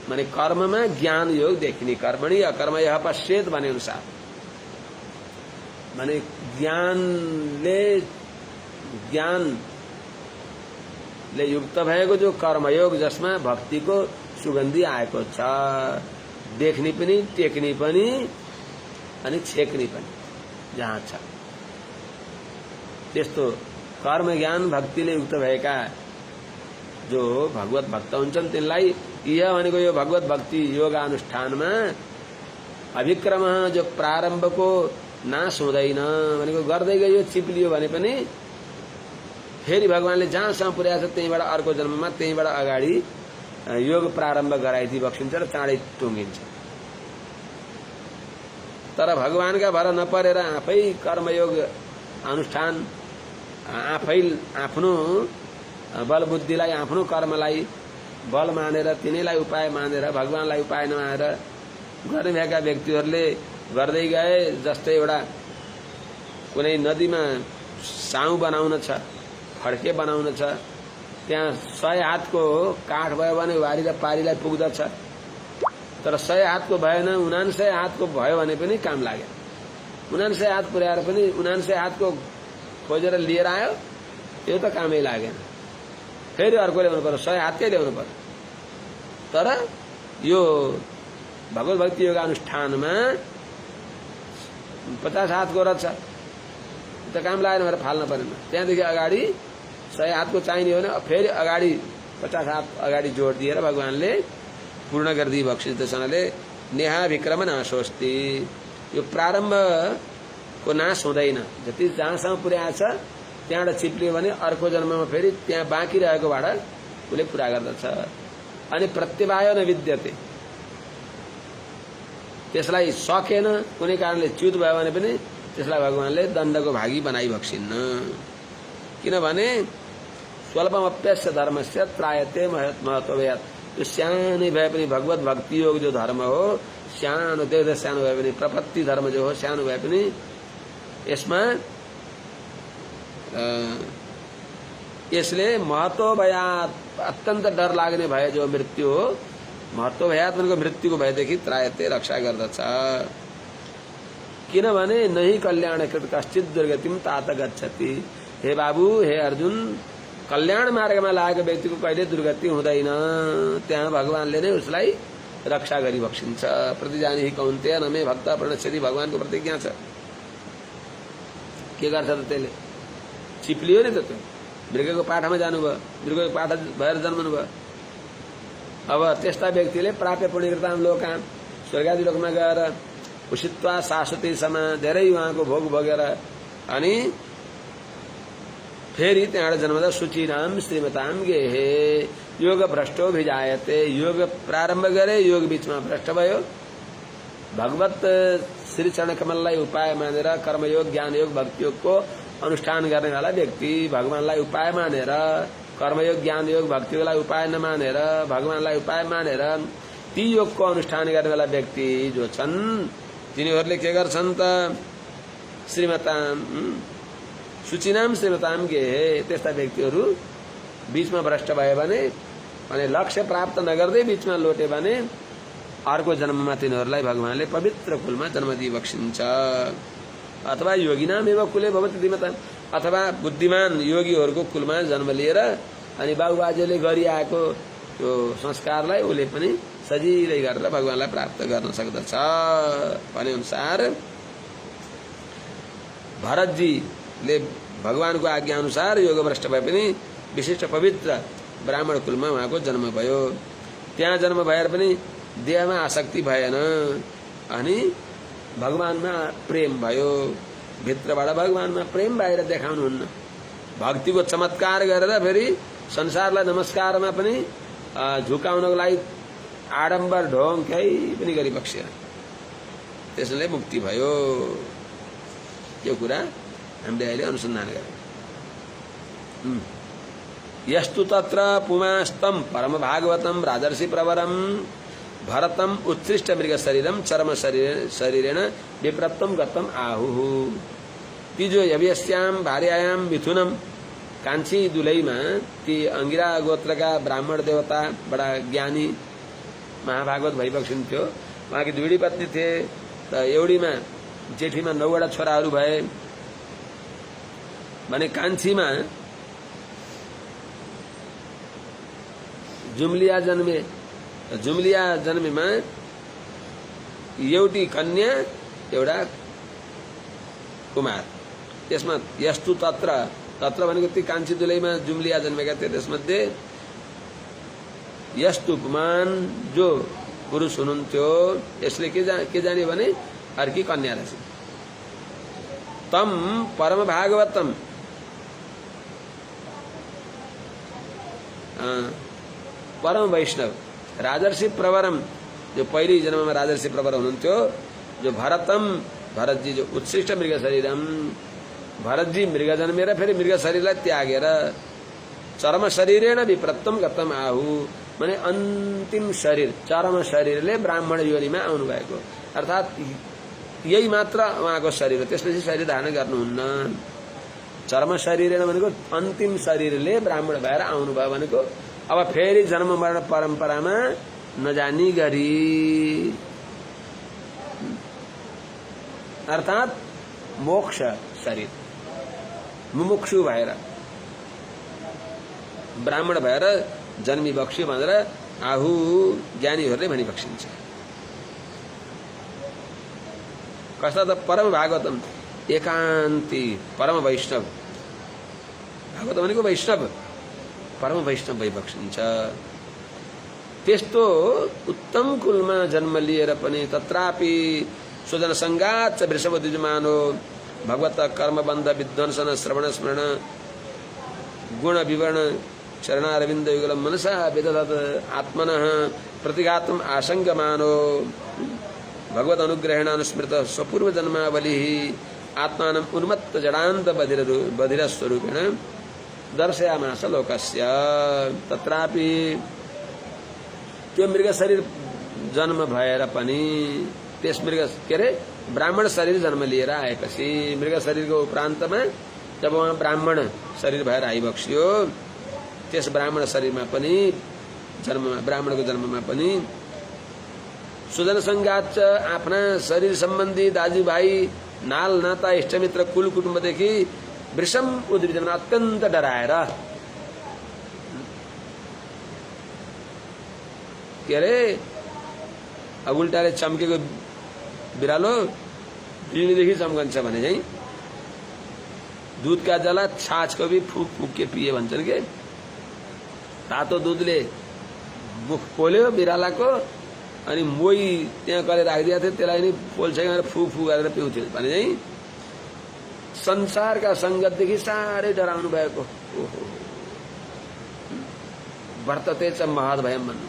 माने कर्ममा ज्ञान योग देखिने, कर्मणि अकर्म यह पश्चेत भने अनुसार, माने ज्ञानले युक्त भएको जो कर्मयोग जसमा भक्तिको सुगन्धी आएको छ, देख्ने पनि, टेक्ने पनि अनि छेक्ने पनि जहाँ छ, त्यस्तो कर्म ज्ञान भक्तिले युक्त भएका जो भगवत भक्त हुन्छन् तिनलाई यह भनेको यो भगवत भक्ति योगानुष्ठानमा अभिक्रम जो प्रारम्भको नाश हुँदैन भनेको, गर्दै गयो चिप्लियो भने पनि फेरि भगवानले जहाँसम्म पुर्याएको छ त्यहीँबाट अर्को जन्ममा त्यहीँबाट अगाडि योग प्रारम्भ गराइदिई बक्सिन्छ र चाँडै टुङ्गिन्छ। तर भगवानका भर नपरेर आफै कर्मयोग अनुष्ठान, आफै आफ्नो बलबुद्धिलाई, आफ्नो कर्मलाई बल मानेर, तिनैलाई उपाय मानेर, भगवानलाई उपाय नमानेर गर्ने भएका व्यक्तिहरूले गर्दै गए। जस्तै एउटा कुनै नदीमा साउ बनाउन छ, खड्के बनाउन छ, त्यहाँ 100 हातको काठ भयो भने वारी र पारीलाई पुग्दछ, तर 100 हातको भएन, 99 हातको भयो भने पनि काम लाग्यो। 99 हात पुर्याएर पनि 99 हातको खोजेर लिएर आयो, यो त कामै लागेन, फेरि अर्को ल्याउनु पर्यो, 100 हातकै ल्याउनु पर्यो। तर यो भगवत भक्ति योग अनुष्ठानमा 50 हातको रहेछ, त काम लागेन भनेर फाल्न परेन। त्यहाँदेखि अगाडि 100 हातको चाहिने हो भने फेरि अगाडि 50 हात अगाडि जोड दिएर भगवानले पूर्ण गरिदिई बक्सिन्छ। त्यसैले नेहा विक्रम नाशोस्ति, यो प्रारम्भको नाश हुँदैन, जति जहाँसम्म पुर्याएको छ त्यहाँबाट चिप्लियो भने अर्को जन्ममा फेरि त्यहाँ बाँकी रहेकोबाट उसले पूरा गर्दछ। अनि प्रत्यवाय न विद्यते, त्यसलाई सकेन कुनै कारणले च्युत भयो भने पनि त्यसलाई भगवानले दण्डको भागी बनाइ बक्सिन्न। किनभने स्वल्पमप्यस्य धर्मस्य त्रायते महत्त्वभयात्, यो सानै भए पनि भगवत भक्ति योग जो धर्म हो, सानो देख्दा सानो भए पनि, प्रपत्ति धर्म जो हो सानो भए पनि यसमा यसले महत्त्वभयात्, अत्यन्त डर लाग्ने भए जो मृत्यु हो, महत्त्वभयात् भनेको मृत्युको भएदेखि त्रायते रक्षा गर्दछ। किनभने नहि कल्याणकृत कश्चित दुर्गतिम तात गच्छति, हे बाबु, हे अर्जुन, कल्याण मार्गमा लागेको व्यक्तिको कहिले दुर्गति हुँदैन, त्यहाँ भगवानले नै उसलाई रक्षा गरी बक्सिन्छ। प्रतिजानि कौन्तेय नमे भक्त प्रणश्यति, भगवानको प्रतिज्ञा छ। के गर्छ त त्यसले? चिप्लियो नि त, त्यो मृगको पाठामा जानुभयो, मृगको पाठा भएर जन्मनु भयो। अब त्यस्ता व्यक्तिले प्राप्य पुण्यकृताम लोकान्, स्वर्गादि लोकमा गएर उषित्वा शाश्वती समा धेरै उहाँको भोग भोगेर अनि फेरि त्यहाँबाट जन्मदा शुचिराम श्रीमताम गेहे, योग भ्रष्टो भिजायते, योग प्रारम्भ गरे, योग बीचमा भ्रष्ट भयो। भगवत श्री चरण कमललाई उपाय मानेर कर्मयोग, ज्ञान योग, भक्ति योगको अनुष्ठान गर्ने वाला व्यक्ति भगवानलाई उपाय मानेर, कर्मयोग, ज्ञान योग, भक्ति योगलाई उपाय नमानेर भगवानलाई उपाय मानेर ती योगको अनुष्ठान गर्ने वाला व्यक्ति जो छन् तिनीहरूले के गर्छन् त? श्रीमताम सूचिनाम श्रीमताम के हे, त्यस्ता व्यक्तिहरू बीचमा भ्रष्ट भयो भने अनि लक्ष्य प्राप्त नगर्दै बीचमा लोटे भने अर्को जन्ममा तिनीहरूलाई भगवानले पवित्र कुलमा जन्म दिई बक्सिन्छ। अथवा योगिनाम एवं कुले भवति धीमताम, अथवा बुद्धिमान योगीहरूको कुलमा जन्म लिएर अनि बाबुबाजेले गरिआएको त्यो संस्कारलाई उसले पनि सजिलै गरेर भगवानलाई प्राप्त गर्न सक्दछ भने अनुसार भरतजीले भगवानको आज्ञा अनुसार योगभ्रष्ट भए पनि विशिष्ट पवित्र ब्राह्मण कुलमा उहाँको जन्म भयो। त्यहाँ जन्म भएर पनि देहमा आसक्ति भएन अनि भगवानमा प्रेम भयो। भित्रबाट भगवानमा प्रेम बाहिर देखाउनुहुन्न। भक्तिको चमत्कार गरेर फेरि संसारलाई नमस्कारमा पनि झुकाउनको लागि आडम्बर ढोङ केही पनि गरिबक्स्यो। त्यसले मुक्ति भयो। यो कुरा हामीले अहिले अनुसन्धान गरौँ। यस्तु तत्र पुमास्तम परम भागवतम राजर्षि प्रवरम भरतम उत्कृष्ट मृग शरीरम चर्म शरीरेण विप्रत्तम गतम आहुः। ती जो यव्यस्याम भार्यायाम मिथुनम कान्छी दुलैमा ती अंगिरा गोत्रका ब्राह्मण देवता बडा ज्ञानी महाभागवत भइबक्सिन्थ्यो। उहाँकी दुईटी पत्नी थिए। त एउटीमा जेठीमा 9वटा छोराहरू भए भने कान्छीमा जुम्लिया जन्मे। जुम्लिया जन्मेमा एउटी कन्या एउटा कुमार। त्यसमा यस्तु तत्र तत्र भनेको ती कान्छी दुलैमा जुम्लिया जन्मेका थिए। त्यसमध्ये यस्तु पुमान जो पुरुष हुनुहुन्थ्यो यसले के जाने भने अर्की कन्या रहेछ। तम परम भागवतम परम वैष्णव राजर्षि प्रवरम जो पहिली जन्ममा राजर्षि प्रवर हुनुहुन्थ्यो। जो भरतम भरतजी जो उत्कृष्ट मृग शरीरम भरतजी मृग जन्मेर फेरि मृग शरीरलाई त्यागेर चरम शरीरेण विप्रत्तम गतम आहु माने अन्तिम शरीर चरम शरीरले ब्राह्मण योनिमा आउनु भएको। अर्थात् यही मात्र उहाँको शरीर हो। त्यसपछि शरीर धारण गर्नुहुन्न। चरम शरीरेण भनेको अन्तिम शरीरले ब्राह्मण भएर आउनुभयो भनेको अब फेरि जन्म मरण परम्परामा नजानी गरी अर्थात् मोक्ष शरीर मुमुक्षु भएर ब्राह्मण भएर जन्मी बक्स्यो भनेर आहु ज्ञानीहरूले भनिबक्सिन्छ। कस्ता त परम भागवतम एकान्ती परम वैष्णव। भागवत भनेको वैष्णव परम वैष्णव भइबक्सिन्छ। त्यस्तो उत्तम कुलमा जन्म लिएर पनि तत्रापि स्वजन संगात वृषभ द्विजमानो भगवत कर्मबन्ध विध्वंसन श्रवण स्मरण गुण विवरण चरणारविन्द युगलम मनसा विदधत आत्मनः प्रतिघातम आशंकमानो भगवत अनुग्रहेण अनुस्मृत स्वपूर्व जन्मावलिः आत्मानम् उन्मत्त जडान्त बधिर स्वरूपेण दर्शयामास लोकस्य। तत्रापि त्यो मृग शरीर जन्म भएर पनि त्यस मृग के अरे ब्राह्मण शरीर जन्म लिएर आएपछि मृग शरीरको उपरान्तमा जब उहाँ ब्राह्मण शरीर भएर आइबक्स्यो त्यस ब्राह्मण शरीरमा पनि जन्ममा ब्राह्मणको जन्ममा पनि स्वजन संगात आफ्ना शरीर सम्बन्धी दाजुभाइ नाल नाता इष्टमित्र कुल कुटुम्बदेखि वृषम उद्भिजन अत्यन्त डराएर के अरे अब उल्टाले चम्केको बिरालो बिजुलीदेखि चम्कन्छ भने चाहिँ दूधका जला छाछको भी फुक फुक के पिए भन्छन् के। तातो दूधले मुख पोल्यो बिरालाको अनि मोही त्यहाँ गरेर राखिदिएको थियो त्यसलाई नि पोल्छ भनेर फुक फुक गरेर पिउँथ्यो भने चाहिँ संसारका संगतदेखि साह्रै डराउनु भएको। ओहो वर्तते च महद भयम भन्नु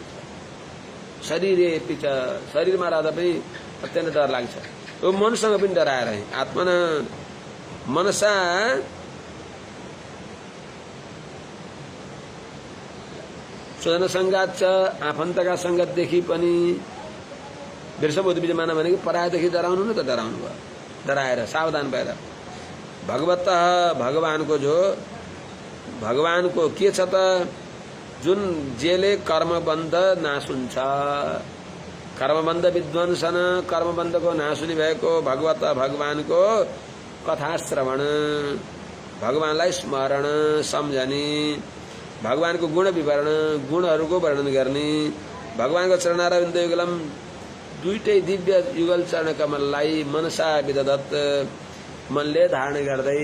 शरीरे पिच शरीरमा राख्दा पनि अत्यन्त डर लाग्छ। त्यो मनसँग पनि डराएर आत्मना मनसा स्वजन संगात छ आफन्तका संगतदेखि पनि वृषभ उद्भिजमान भनेको परायदेखि डराउनु न त डराउनु भयो डराएर सावधान भएर भगवत भगवानको जो भगवानको के छ त जुन जेले कर्मबन्ध नाश हुन्छ कर्मबन्ध विध्वंसन कर्मबन्धको नाश हुने भएको भगवत भगवानको कथा श्रवण भगवानलाई स्मरण सम्झने भगवानको गुण विवरण गुणहरूको वर्णन गर्ने भगवानको चरणारविन्द युगलम दुईटै दिव्य युगल चरण कमललाई मनसा विदधत मनले धारण गर्दै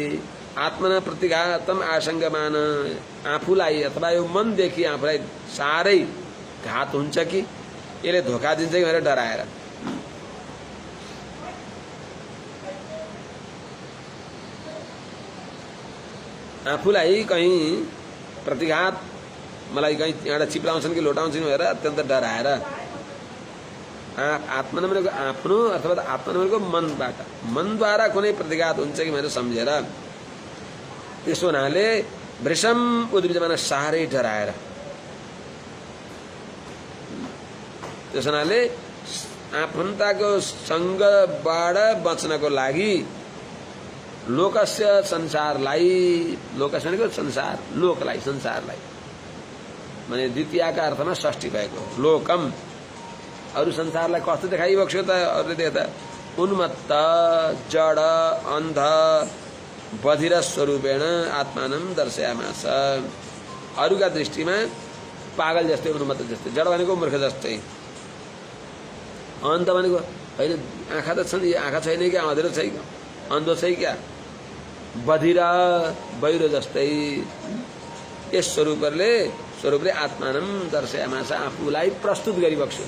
आत्मना प्रतिघातम आशंकमान आफूलाई अथवा यो मनदेखि आफूलाई साह्रै घात हुन्छ कि यसले धोका दिन्छ कि भनेर डराएर आफूलाई कहीँ प्रतिघात मलाई कहीँ एउटा चिप्लाउँछन् कि लोटाउँछन् भनेर अत्यन्त डराएर आत्मा भनेको आफ्नो अथवा आत्मा भनेको मनबाट मनद्वारा कुनै प्रतिघात हुन्छ कि भनेर सम्झेर त्यसो हुनाले वृषम उद्विजमान साह्रै डराएर त्यसो हुनाले आफन्तको सङ्गबाट बच्नको लागि लोकस्य संसारलाई लोकस्य भनेको संसार लोकलाई संसारलाई माने द्वितीयका अर्थमा षष्ठी भएको लोकम अरु संसारलाई कस्तो देखाइएको छ त अरूले देख्दा उन्मत्त जड अन्ध बधिर स्वरूपेण आत्मानं दर्शयामास अरूका दृष्टिमा पागल जस्तै उन्मत्त जस्तै जड भनेको मूर्ख जस्तै अन्ध भनेको हैन आँखा त छन् आँखा छैन क्या अँधेरो छै अन्धो छै क्या बधिरा बहिरो जस्तै यस स्वरूपले आत्मानं दर्शयामास आफूलाई प्रस्तुत गरिबक्छु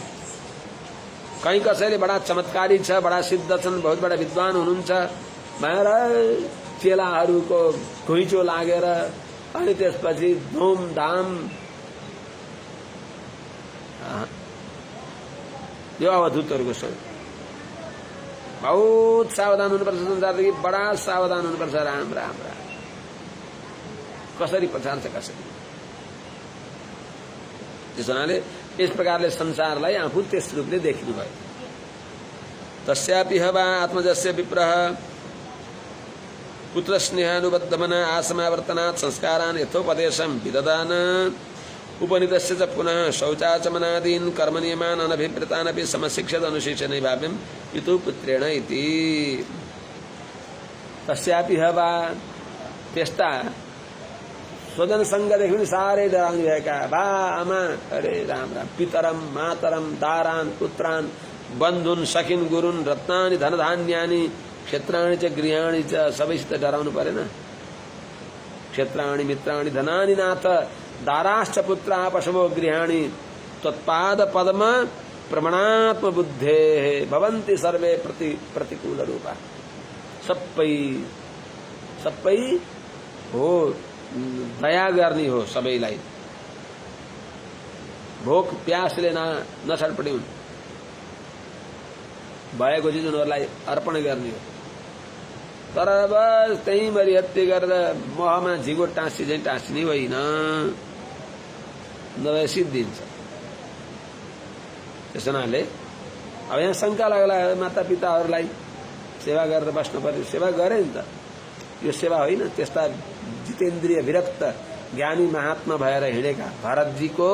कहीं कसैले बडा चमत्कारी छ बडा सिद्ध छन् बहुत बडा विद्वान हुनुहुन्छ भनेर चेलाहरूको घुइँचो लागेर अनि त्यसपछि धुमधाम यो अवधूतहरूको स्वरूप बहुत सावधान हुनुपर्छ संसारदेखि बडा सावधान हुनुपर्छ राम राम राम कसरी प्रचार छ कसरी त्यस हुनाले इस प्रकारले संसारलाई आफू त्यस रूपले देखिनुभयो तस्यापि हवा आत्मजस्य विप्रह पुत्र स्नेहानुबद्धमन आसमावर्तनात् संस्कारान् यथोपदेशं विददान उपनितस्य च पुनः शौचाचमनादीन् कर्मनियमान् अनभिप्रेतान् अपि समशिक्षत अनुशिक्षण भाव्यं पितुः पुत्रेण इति तस्यापि हवा त्यस्ता स्वजन संगदेखि पनि साह्रै डराउने भएका बा आमा अरे राम राम पितरम मातरम दारान पुत्रान बन्धुन सखिन गुरुन रत्नानि धनधान्यानि क्षेत्राणि च गृहाणि च सबैसित डराउनु परेन क्षेत्राणि मित्राणि धनानि नाथ दाराश्च पुत्रा पशवो गृहाणि तत्पाद पद्म प्रमणात्म बुद्धे भवन्ति सर्वे प्रतिकूल रूपा सबै हो दया गर्ने हो सबैलाई भोक प्यासले नछटपटी हुन् भएको चिज उनीहरूलाई अर्पण गर्ने हो तर बस त्यही मरि हत्या गरेर मोहमा झिगो टाँसी चाहिँ टाँसिने होइन नभए सिद्धिन्छ त्यस हुनाले अब यहाँ शङ्का लाग्ला माता पिताहरूलाई सेवा गरेर बस्नु पर्यो सेवा गरे नि त यो सेवा होइन त्यस्ता जितेन्द्रिय विरक्त ज्ञानी महात्मा भएर हिँडेका भरतजीको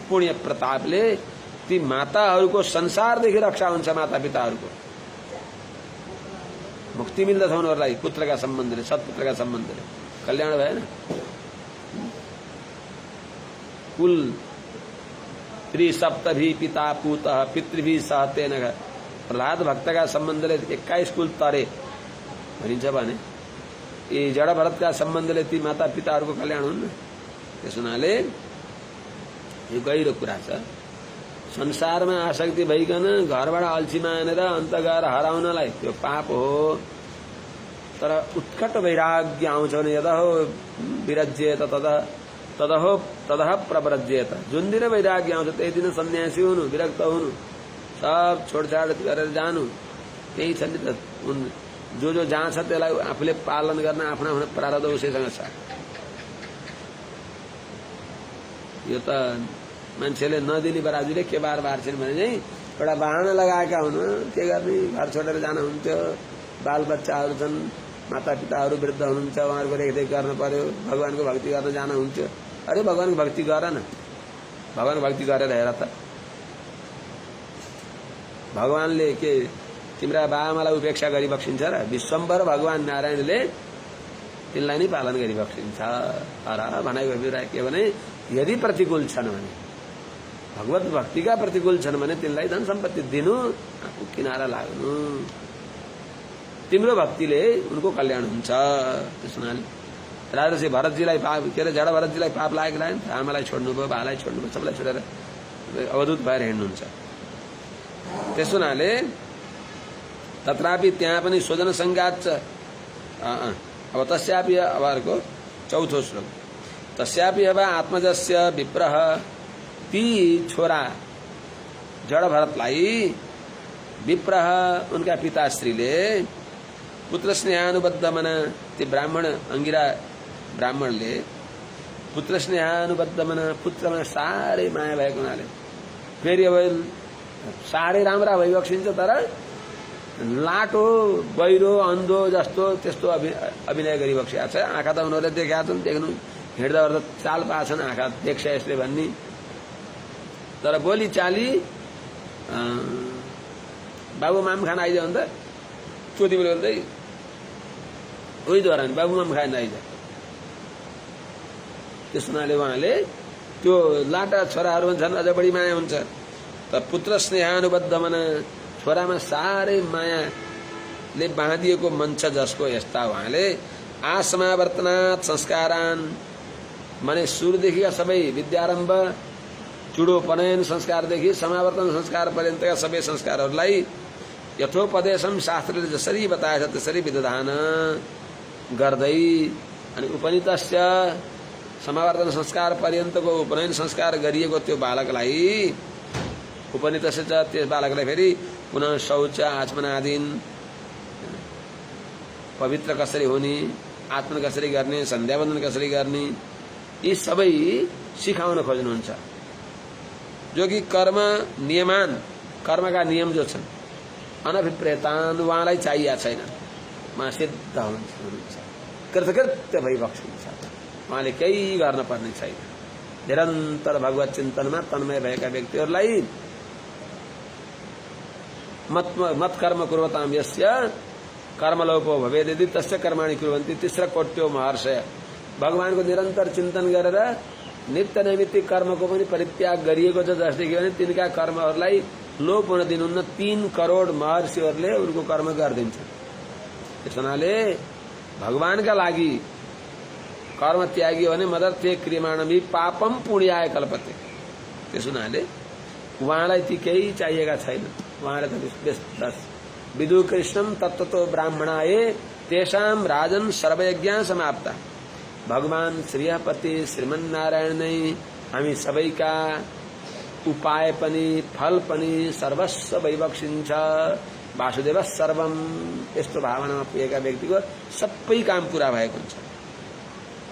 पुण्य प्रतापले ती माताहरूको संसारदेखि रक्षा हुन्छ माता पिताहरूको मुक्ति मिल्दछ उनीहरूलाई पुत्रका सम्बन्धले सत्पुत्रका सम्बन्धले कल्याण भएन कुल त्रिसप्तभी पिता पूत पितृभी सहतेन प्रहलाद भक्तका सम्बन्धले 21 कुल तरे भनिन्छ भने यी जड भरतका सम्बन्धले ती माता पिताहरूको कल्याण हुन्न त्यस हुनाले यो गहिरो कुरा छ संसारमा आसक्ति भइकन घरबाट अल्छी मानेर अन्त गएर हराउनलाई त्यो पाप हो तर उत्कट वैराग्य आउँछ भने यदह विरज्येत तदह प्रव्रज्येत जुन दिन वैराग्य आउँछ त्यही दिन सन्यासी हुनु विरक्त हुनु सब छोडछाड गरेर जानु त्यही छ नि त जो जहाँ छ त्यसलाई आफूले पालन गर्न आफ्नो आफ्नो प्रारब्ध उसैसँग छ यो त मान्छेले नदिने बराजुले के बार बार्छन् भने चाहिँ एउटा बहाना लगाएका हुनु के गर्ने घर छोडेर जानुहुन्थ्यो बाल बच्चाहरू छन् माता पिताहरू वृद्ध हुनुहुन्छ उहाँहरूको रेखदेख गर्न पर्यो भगवानको भक्ति गर्न जानुहुन्थ्यो अरे भगवानको भक्ति गर न भगवानको भक्ति गरेर हेर त भगवानले के तिम्रा बाआमालाई उपेक्षा गरिबक्सिन्छ र विश्वम्भर भगवान नारायणले तिनलाई नै पालन गरिबक्सिन्छ र भनाइ भइरहेको के भने यदि प्रतिकूल छन् भने भगवत भक्तिका प्रतिकूल छन् भने तिनलाई धन सम्पत्ति दिनु आफू किनारा लाग्नु तिम्रो भक्तिले उनको कल्याण हुन्छ। त्यसनाले राजर्षि भरतजीलाई पाप के अरे जडा भरतजीलाई पाप लागेको लाग्यो, आमालाई छोड्नुभयो, बालाई छोड्नुभयो, सबलाई छोडेर अवधूत भएर हिँड्नुहुन्छ। त्यस हुनाले तत्रापि त्यहाँ पनि स्वजन संगात छ। अब तस्यापि अब अर्को चौथो श्लोक, तस्यापि अब आत्मजस्य विप्रह, ती छोरा जड भरतलाई विप्रह उनका पिताश्रीले पुत्र स्नेहानुबद्ध मन, ती ब्राह्मण अंगिरा ब्राह्मणले पुत्र स्नेहानुबद्ध मन, पुत्रमा साह्रै माया भएको हुनाले फेरि अब साह्रै राम्रा भइबक्सिन्छ, तर लाटो बहिरो अन्धो जस्तो त्यस्तो अभिनय गरिबक्सिएको छ। आँखा त उनीहरूले देखाएको छन्, देख्नु हिँड्दा ओर्दा चाल पाछन्, आँखा देख्छ यसले भन्ने, तर बोली चाली बाबु माम खान आइज भन्दा चोती बोले बोल्दै उही द्वारा बाबु माम खान आइज। त्यस हुनाले उहाँले त्यो लाटा छोराहरू भन्छन् अझ बढी माया हुन्छ। त पुत्र स्नेहानुबद्ध मन, छोरामा साह्रै मायाले बाँधिएको मन छ जसको, यस्ता उहाँले आसमावर्तनात् संस्कारान्, माने सुरुदेखिका सबै विद्यारम्भ चुडोपनयन संस्कारदेखि समावर्तन संस्कार पर्यन्तका सबै संस्कारहरूलाई यथोपदेशम शास्त्रले जसरी बताएछ त्यसरी विधान गर्दै, अनि उपनीतस्य समावर्तन संस्कार पर्यन्तको उपनयन संस्कार गरिएको त्यो बालकलाई, उपनीतस्य त्यस बालकलाई फेरि पुनः शौच आचमनादीन, पवित्र कसरी हुने, आत्मन कसरी गर्ने, सन्ध्यावन्दन कसरी गर्ने, यी सबै सिकाउन खोज्नुहुन्छ। जो कि कर्म नियमान, कर्मका नियम जो छन् अनभिप्रेतान उहाँलाई चाहिएको छैन, उहाँ सिद्ध हुनुहुन्छ, कृतकृत्य भइबक्सिन्छ, उहाँले केही गर्न पर्ने छैन। निरन्तर भगवत चिन्तनमा तन्मय भएका व्यक्तिहरूलाई मत कर्म कुर्वताम यस्य कर्मलोपो भवेत् यदि तस्य कर्माणि कुर्वन्ति तिस्र कोट्यो महर्षय, भगवानको निरन्तर चिन्तन गरेर नित्य नैमित्तिक कर्मको पनि परित्याग गरिएको छ जसदेखि भने तिनका कर्महरूलाई लोप हुन दिनुहुन्न। 3 करोड महर्षिहरूले उनको कर्म गरिदिन्छ। त्यस हुनाले भगवानका लागि कर्म त्याग्यो भने मदर्थे क्रियमाणमी पापम पुण्याय कल्पते। त्यस हुनाले उहाँलाई ती केही चाहिएका छैन, उहाँले त विदु कृष्णम तत्त्वतो ब्राह्मणाये तेषाम राजन सर्वयज्ञ समाप्ता। भगवान श्रीपति श्रीमन्नारायण नै हामी सबैका उपाय पनि फल पनि सर्वस्व वैबक्सिन्छ, वासुदेव सर्वम, यस्तो भावनामा पुगेका व्यक्तिको सबै काम पूरा भएको हुन्छ।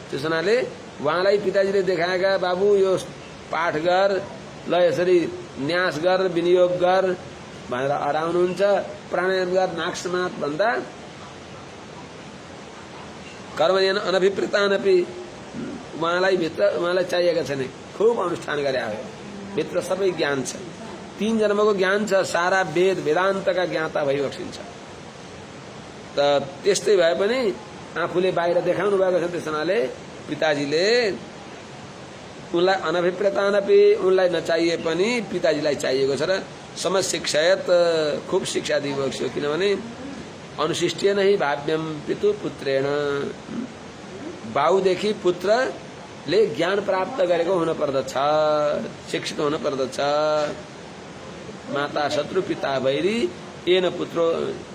त्यस हुनाले उहाँलाई पिताजीले देखाएका बाबु यो पाठ गर, ल यसरी न्यास गर, विनियोग गर भनेर हराउनुहुन्छ। प्राणायाम गर, नाक समात भन्दा कर्मयन अनभिप्रेतानपि उहाँलाई चाहिएका छैन, खुब अनुष्ठान गरे आयो, भित्र सबै ज्ञान छ, 3 जन्मको ज्ञान छ, सारा वेद वेदान्तका ज्ञाता भइबक्सिन्छ। त त्यस्तै भए पनि आफूले बाहिर देखाउनु भएको छ। त्यस हुनाले पिताजीले उनलाई अनभिप्रेतानपि, उनलाई नचाहिए पनि पिताजीलाई चाहिएको छ र समशिक्षायत, खुब शिक्षा दिइबक्स्यो। किनभने अनुशिष्टि नै भाव्यम पितु पुत्रेण, बाउदेखि पुत्रले ज्ञान प्राप्त गरेको हुन पर्दछ, शिक्षित हुन पर्दछ। माता शत्रु पिता भैरी येन पुत्रो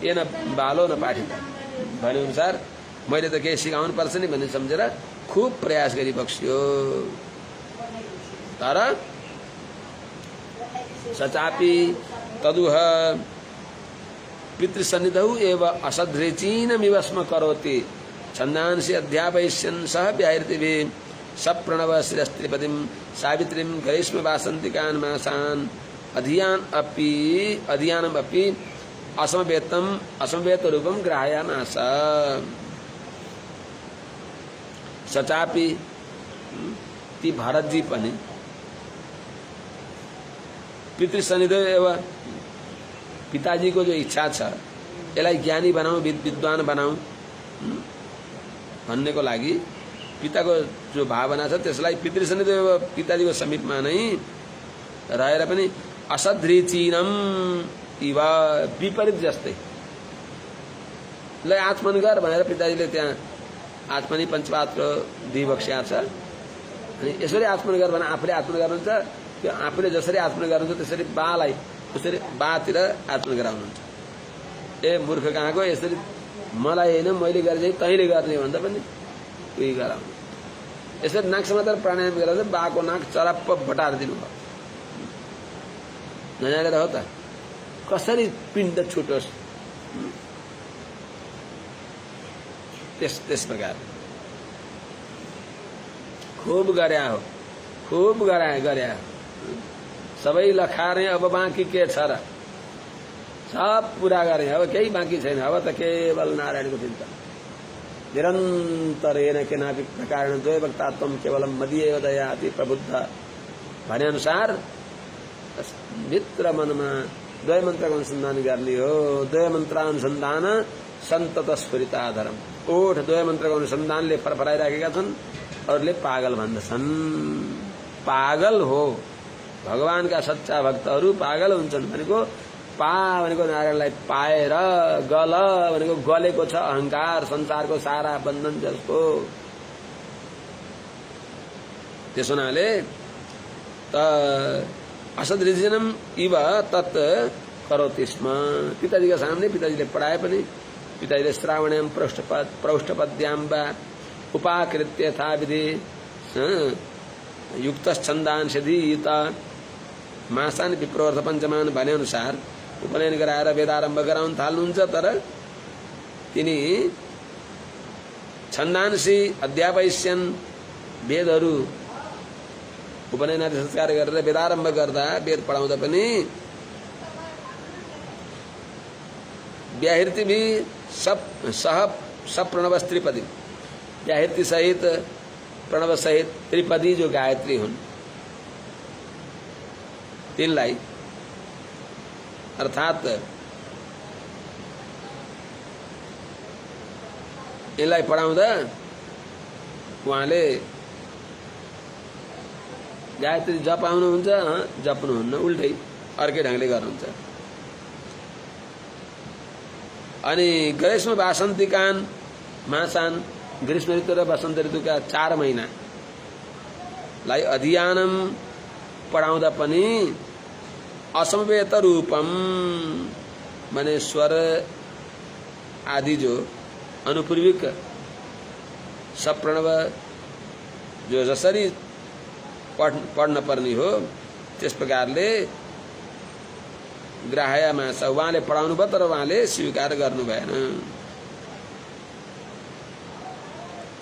येन बालो न पाठिता भने अनुसार मैले त केही सिकाउनु पर्छ नि भन्ने सम्झेर खुब प्रयास गरिबक्स्यो। तर सचापि तदुह पितृसन्निधौ एव असद्रेचीनमिव स्म करोति छन्दांसि अध्यापयिष्यन् सह व्याहृतिभिः सप्रणव श्रीस्त्रिपतिं सावित्रीं ग्रीष्म वासन्तिकान् मासान् अधियानमपि असमवेत रूपं ग्राहयामास। सचापि ती भरतजी पनि पितृसन्निधौ एव, पिताजीको जो इच्छा छ यसलाई ज्ञानी बनाऊ, विद्वान बनाऊ भन्नेको लागि पिताको जो भावना छ त्यसलाई पितृसन्निधौ पिताजीको समीपमा नै रहेर पनि असद्रिचीनम इव, विपरीत जस्तै ल आचमन गर भनेर पिताजीले त्यहाँ आचमनी पञ्चपात्र दिइबक्स्या छ। अनि यसरी आचमन गर भने आफूले आचमन गर्नुहुन्छ, त्यो आफूले जसरी आचमन गर्नुहुन्छ त्यसरी बालाई उसरी बातिर आचमन गराउनुहुन्छ। ए मूर्ख कहाँको, यसरी मलाई होइन मैले गरे चाहिँ तैँले गर्ने भन्दा पनि उही गराउनु। यसरी नाक समातेर प्राणायाम गरेर बाको नाक चरप्प बटाएर दिनुभयो। नजानेर हो त कसरी पिण्ड छुटोस्। त्यस प्रकार खूब गर्या हो, खूब गर्या सबै लखारे। अब बाँकी के छ र, सब पूरा गरे, अब केही बाँकी छैन। अब त केवल नारायणको चिन्तन निरन्तर येन केनापि प्रकारेण द्वैवक्तात्वं केवलम मदीयैव दयाति प्रबुद्ध भने अनुसार मित्र मनमा द्वय मन्त्रको अनुसन्धान गर्ने हो। द्वय मन्त्रानुसन्धान सन्तत स्फुरिताधरम। ओठ द्वय मन्त्रको अनुसन्धानले फरफराइराखेका छन्, अरूले पागल भन्दछन्। पागल हो भगवानका सच्चा भक्तहरू पागल हुन्छन् भनेको पा भनेको नारायणलाई पाएर, गल भनेको गलेको छ अहंकार संसारको सारा बन्धन जसको। त्यसो हुनाले त असदृजनम इव तत् करोति स्म। पिताजीका सामने पिताजीले पढाए पनि पिताजीले श्रावण्याम प्रौष्ठपद्याम वा उपाकृत्य यथाविधि युक्तच्छन्दांशधीत मासान विप्रवर्त पञ्चमान भने अनुसार उपनयन गराएर वेदारम्भ गराउन थाल्नुहुन्छ। तर तिनी छन्दांशी अध्यापयस्यन् वेदहरू उपनयन आदि संस्कार गरेर वेदारम्भ गर्दा वेद पढाउँदा पनि व्याहृति भी सब प्रणव त्रिपदी, व्याहृति सहित प्रणव सहित त्रिपदी जो गायत्री हुन् तिनलाई अर्थात यसलाई पढाउँदा उहाँले गायत्री जपाउनुहुन्छ, जप्नुहुन्न, उल्टै अर्कै ढङ्गले गर्नुहुन्छ। अनि ग्रीष्म वासन्तिकान मासान, ग्रीष्म ऋतु र वसन्त ऋतुका 4 महिनालाई अधियानम पढाउँदा पनि असमवेत रूपम माने स्वर आदि जो अनुपूर्विक सप्रणव जो जसरी पढ्न पर्ने हो त्यस प्रकारले ग्राह्यमास उहाँले पढाउनु भयो, तर उहाँले स्वीकार गर्नु भएन।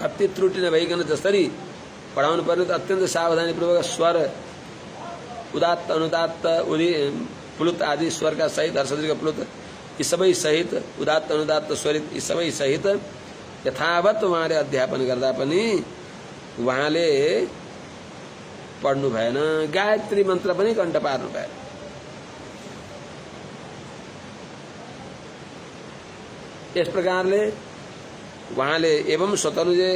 कति त्रुटि नभइकन जसरी पढाउनु पर्ने अत्यन्त सावधानीपूर्वक स्वर उदात्त अनुदात्त प्लुत आदि स्वरका सहित हर्षदीर्घ प्लुत यी सबै सहित उदात्त अनुदात्त स्वरित यी सबै सहित यथावत उहाँले अध्यापन गर्दा पनि उहाँले पढ्नु भएन। गायत्री मन्त्र पनि कण्ठ पार्नु भएन। यस प्रकारले उहाँले एवं स्वतनुजे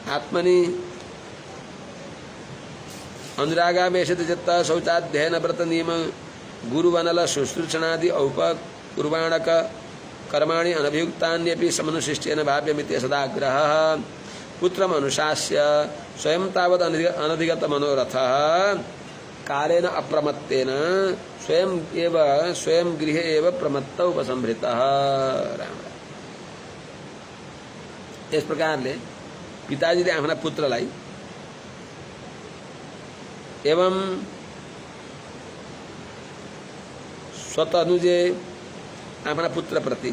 आत्मनि अनुरागावेशित चित्त शौचाध्ययन व्रत नियम गुरुवनल शुश्रूषणादि औपकुर्वाणक कर्माणि अनभियुक्तान्यपि समनुशिष्टेन भाव्यमिति सदाग्रहः पुत्रम अनुशास्य स्वयं तावत् अनधिगत मनोरथः कालेन अप्रमत्तेन स्वयं गृहे एव प्रमत्त उपसंहृतः। इस प्रकारले पिताजीले आफ्ना पुत्रलाई एवं स्वतनुजे आफ्ना पुत्र प्रति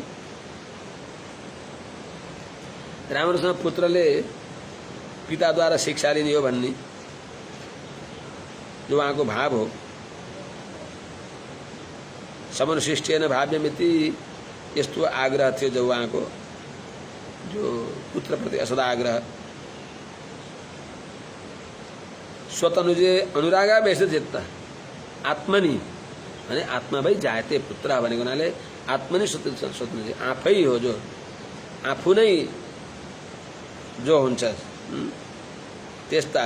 राम्रोसँग पुत्रले पिताद्वारा शिक्षा लिने हो भन्ने जो उहाँको भाव हो। समनुशिष्टेन भाव्यमिति यस्तो आग्रह थियो जो उहाँको जो पुत्र प्रति असदा आग्रह। स्वतनुजे अनुरागावेशित चित्त आत्मनि भने आत्मा भई जायते पुत्र भनेको हुनाले आत्मनि स्वतनुजे आफै हो जो आफू नै जो हुन्छ त्यस्ता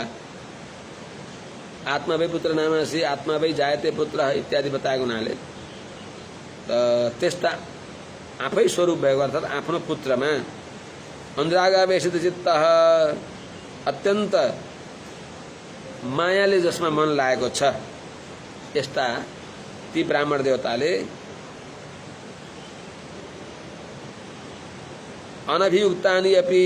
आत्मा भई पुत्र नामासी आत्मा भई जायते पुत्र इत्यादि बताएको हुनाले त्यस्ता आफै स्वरूप भएको अर्थात् आफ्नो पुत्रमा अनुरागावेशित चित्त अत्यन्त मायाले जसमा मन लागेको छ यस्ता ती ब्राह्मण देवताले अनभियुक्तानि अपि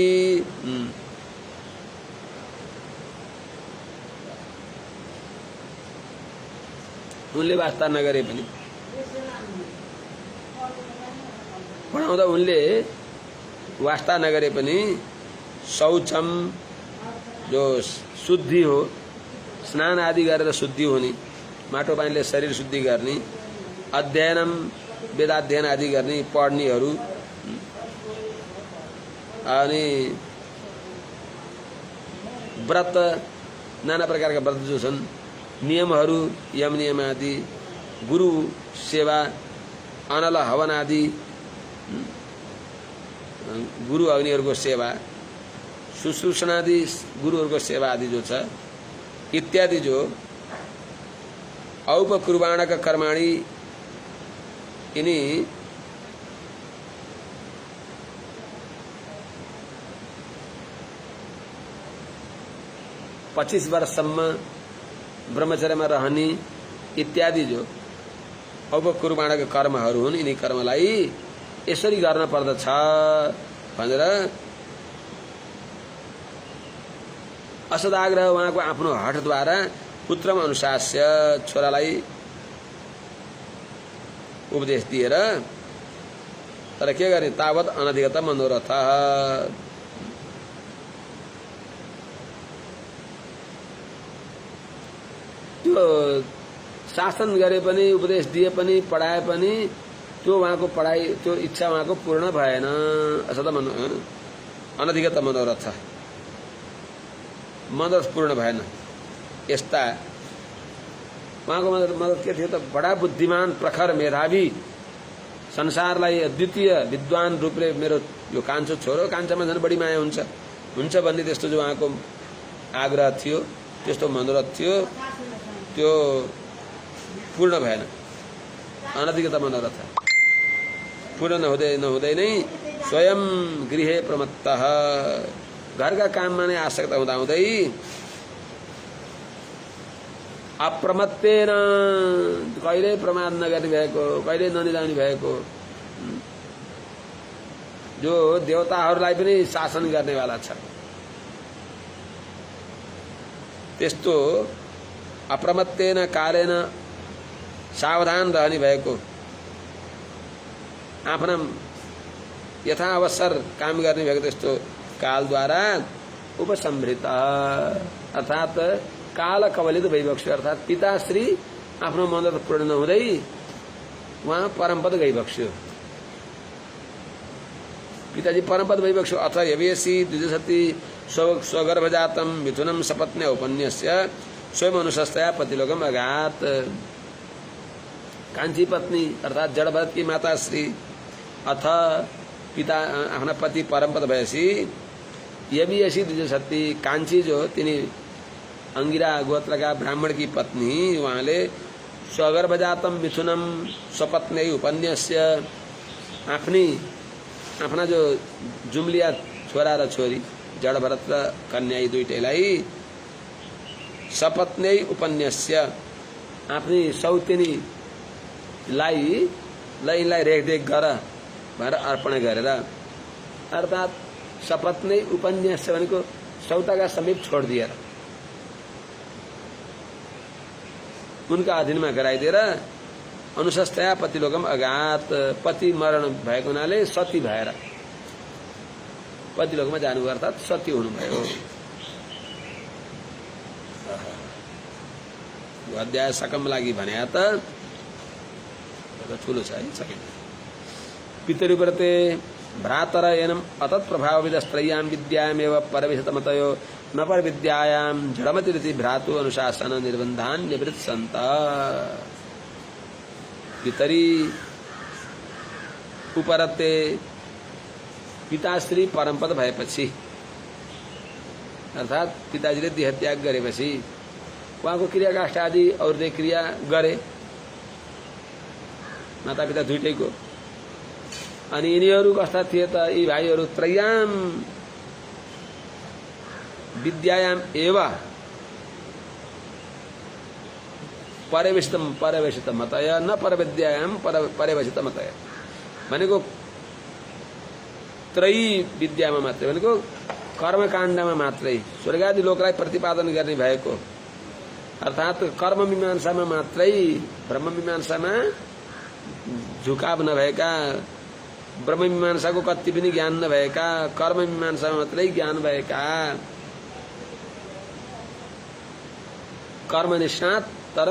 उनले वास्ता नगरे पनि पढाउँदा उनले वास्ता नगरे पनि शौचम जो शुद्धि हो स्नान आदि गरेर शुद्धि हुने माटो पानीले शरीर शुद्धि गर्ने अध्ययनम वेदाध्ययन आदि गर्ने पढ्नेहरू अनि व्रत नाना प्रकारका व्रत जो छन् नियमहरू यम नियम आदि गुरु सेवा अनल हवन आदि गुरु अग्निहरूको सेवा शुश्रूषणादि गुरुहरूको सेवा आदि जो छ इत्यादि जो औपकुर्बाणक कर्माणि यिनी 25 वर्षसम्म ब्रह्मचर्यमा रहने इत्यादि जो औपकुर्बाणका कर्महरू हुन् यिनी कर्मलाई यसरी गर्न पर्दछ भनेर असदाग्रह उहाँको आफ्नो हठद्वारा पुत्रम अनुशास्य छोरालाई उपदेश दिएर तर के गर्ने तावत अनधिगत मनोरथ त्यो शासन गरे पनि उपदेश दिए पनि पढाए पनि त्यो उहाँको पढाइ त्यो इच्छा उहाँको पूर्ण भएन असत अनधिगत मनोरथ मदत पूर्ण भएन यस्ता उहाँको मदत के थियो त बडा बुद्धिमान प्रखर मेधावी संसारलाई अद्वितीय विद्वान रूपले मेरो यो कान्छो छोरो कान्छामा झन् बढी माया हुन्छ भन्ने त्यस्तो जो उहाँको आग्रह थियो त्यस्तो मनोरथ थियो त्यो पूर्ण भएन अनधिगत मनोरथ पूर्ण नहुँदै नै स्वयं गृहे प्रमत्तः घरका काममा नै आसक्त हुँदाहुँदै अप्रमत्तेन कहिले प्रमाद नगर्ने भएको कहिले ननिदाउने भएको जो देवताहरूलाई पनि शासन गर्नेवाला छ त्यस्तो अप्रमत्तेन कालेन सावधान रहने भएको आफ्ना यथा अवसर काम गर्ने भएको त्यस्तो कालद्वारा उपसंहृत अर्थात काल कवलित गइबक्स्यो अर्थात पिताश्री आफ्नो मनोरथ पूर्ण नहुँदै उहाँ परमपद गइबक्स्यो पिताजी परमपद गइबक्स्यो अथ यवेसी द्विजसती स्वगर्भजातम मिथुनम सपत्न्या उपन्यस्य स्वयं अनुशस्तया पतिलोकम अगात कांची पत्नी अर्थात जड़भरत की माता श्री अथ पिता आफ्ना पति परमपद भएपछि यवि ऐसी द्विजसती कांची जो तिनी अंगिरा गोत्रका ब्राह्मण की पत्नी उहाँले स्वगर्भजातम मिथुनम स्वपत्न्यै उपन्यस्य आफ्ना जो जुम्लिया छोरा र छोरी जड़भरत र कन्या यी दुईटैलाई सपत्न्यै उपन्यस्य आफ्नी सौतेनीलाई लैलाई रेखदेख गर भनेर अर्पण गरेर अर्थात सपत्न्यै उपन्यस्य भनेको सौताका समीप छोडिदिएर उनका अधीनमा गराइदिएर अनुशस्तया पतिलोकम अगात पति मरण भएको हुनाले सती भएर पतिलोकमा जानुभयो अर्थात सती हुनुभयो अध्याय सकम लागि भने त ठुलो छ है सकिन्छ पितृव्रते भ्रातर एनम अतत् प्रभावविदस्त्रय्यां विद्यामेव परविशतमतयो न पर विद्यायां जड़मतिरिति भ्रातु अनुशासन निर्बन्धान निवृत्सन्त पितरी उपरते पिताश्री परमपद भएपछि अर्थात पिताजीले देहत्याग गरेपछि उहाँको क्रियाकाष्ठ आदि औरले क्रिया गरे मातापिता दुईटैको अनि यिनीहरू कस्ता थिए त? यी भाइहरू त्रयाम विद्यायाम एव पर्यवेशित मतय न परविद्यायाम पर्यवेशित मतय भनेको त्रयी विद्यामा मात्रै भनेको कर्मकाण्डमा मात्रै स्वर्गादि लोकलाई प्रतिपादन गर्ने भएको अर्थात कर्म मीमांसामा मात्रै ब्रह्म मीमांसामा झुकाव नभएका ब्रह्म मीमांसाको कति पनि ज्ञान नभएका कर्म मीमांसामा मात्रै ज्ञान भएका कर्म निष्णात तर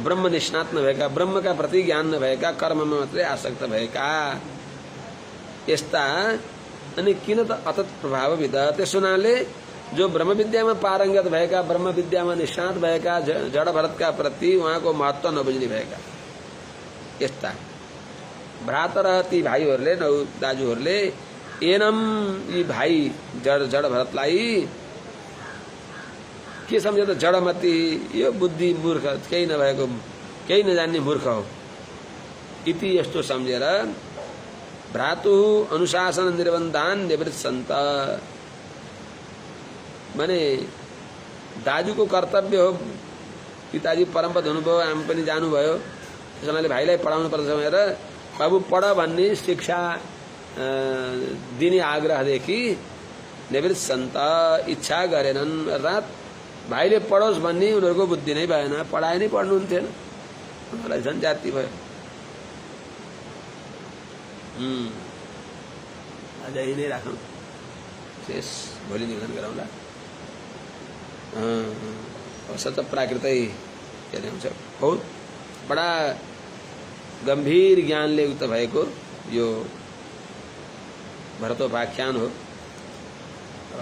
ब्रह्म निष्णात नभएका ब्रह्मका प्रति ज्ञान नभएका कर्ममा मात्रै आसक्त भएका यस्ता अनि किन त अतत प्रभावविद त्यसो हुनाले जो ब्रह्म विद्यामा पारंगत भएका ब्रह्म विद्यामा निष्णात भएका जड भरतका प्रति उहाँको महत्व नबुझ्ने भएका यस्ता भ्रातर ती भाइहरूले नौ दाजुहरूले एनम यी भाइ जड भरतलाई के सम्झे त जडमती यो बुद्धि मूर्ख केही नभएको केही नजान्ने मूर्ख हो इति यस्तो सम्झेर भ्रातु अनुशासन निर्बन्धान निवृत्त माने दाजुको कर्तव्य हो पिताजी परमपद हुनुभयो आम पनि जानुभयो त्यसैले भाइलाई पढाउनु पर्छ भनेर बाबु पढ भन्ने शिक्षा दिने आग्रहदेखि निवृत्त इच्छा गरेनन् अर्थात भाइले पढोस् भन्ने उनीहरूको बुद्धि नै भएन पढाए नै पढ्नुहुन्थेन उनीहरूलाई झन् जाति भयो आज यही नै राखौँ शेष भोलि निवेदन गरौँला सत प्राकृतै के अरे हुन्छ बहुत बडा गम्भीर ज्ञानले युक्त भएको यो भरतोपाख्यान हो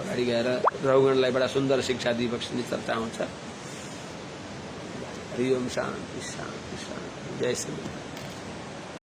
अगाडि गएर रघुगणलाई बडा सुन्दर शिक्षा दिइबक्सने चर्चा हुन्छ हरि ओम शान्ति शान्ति शान्ति जय श्री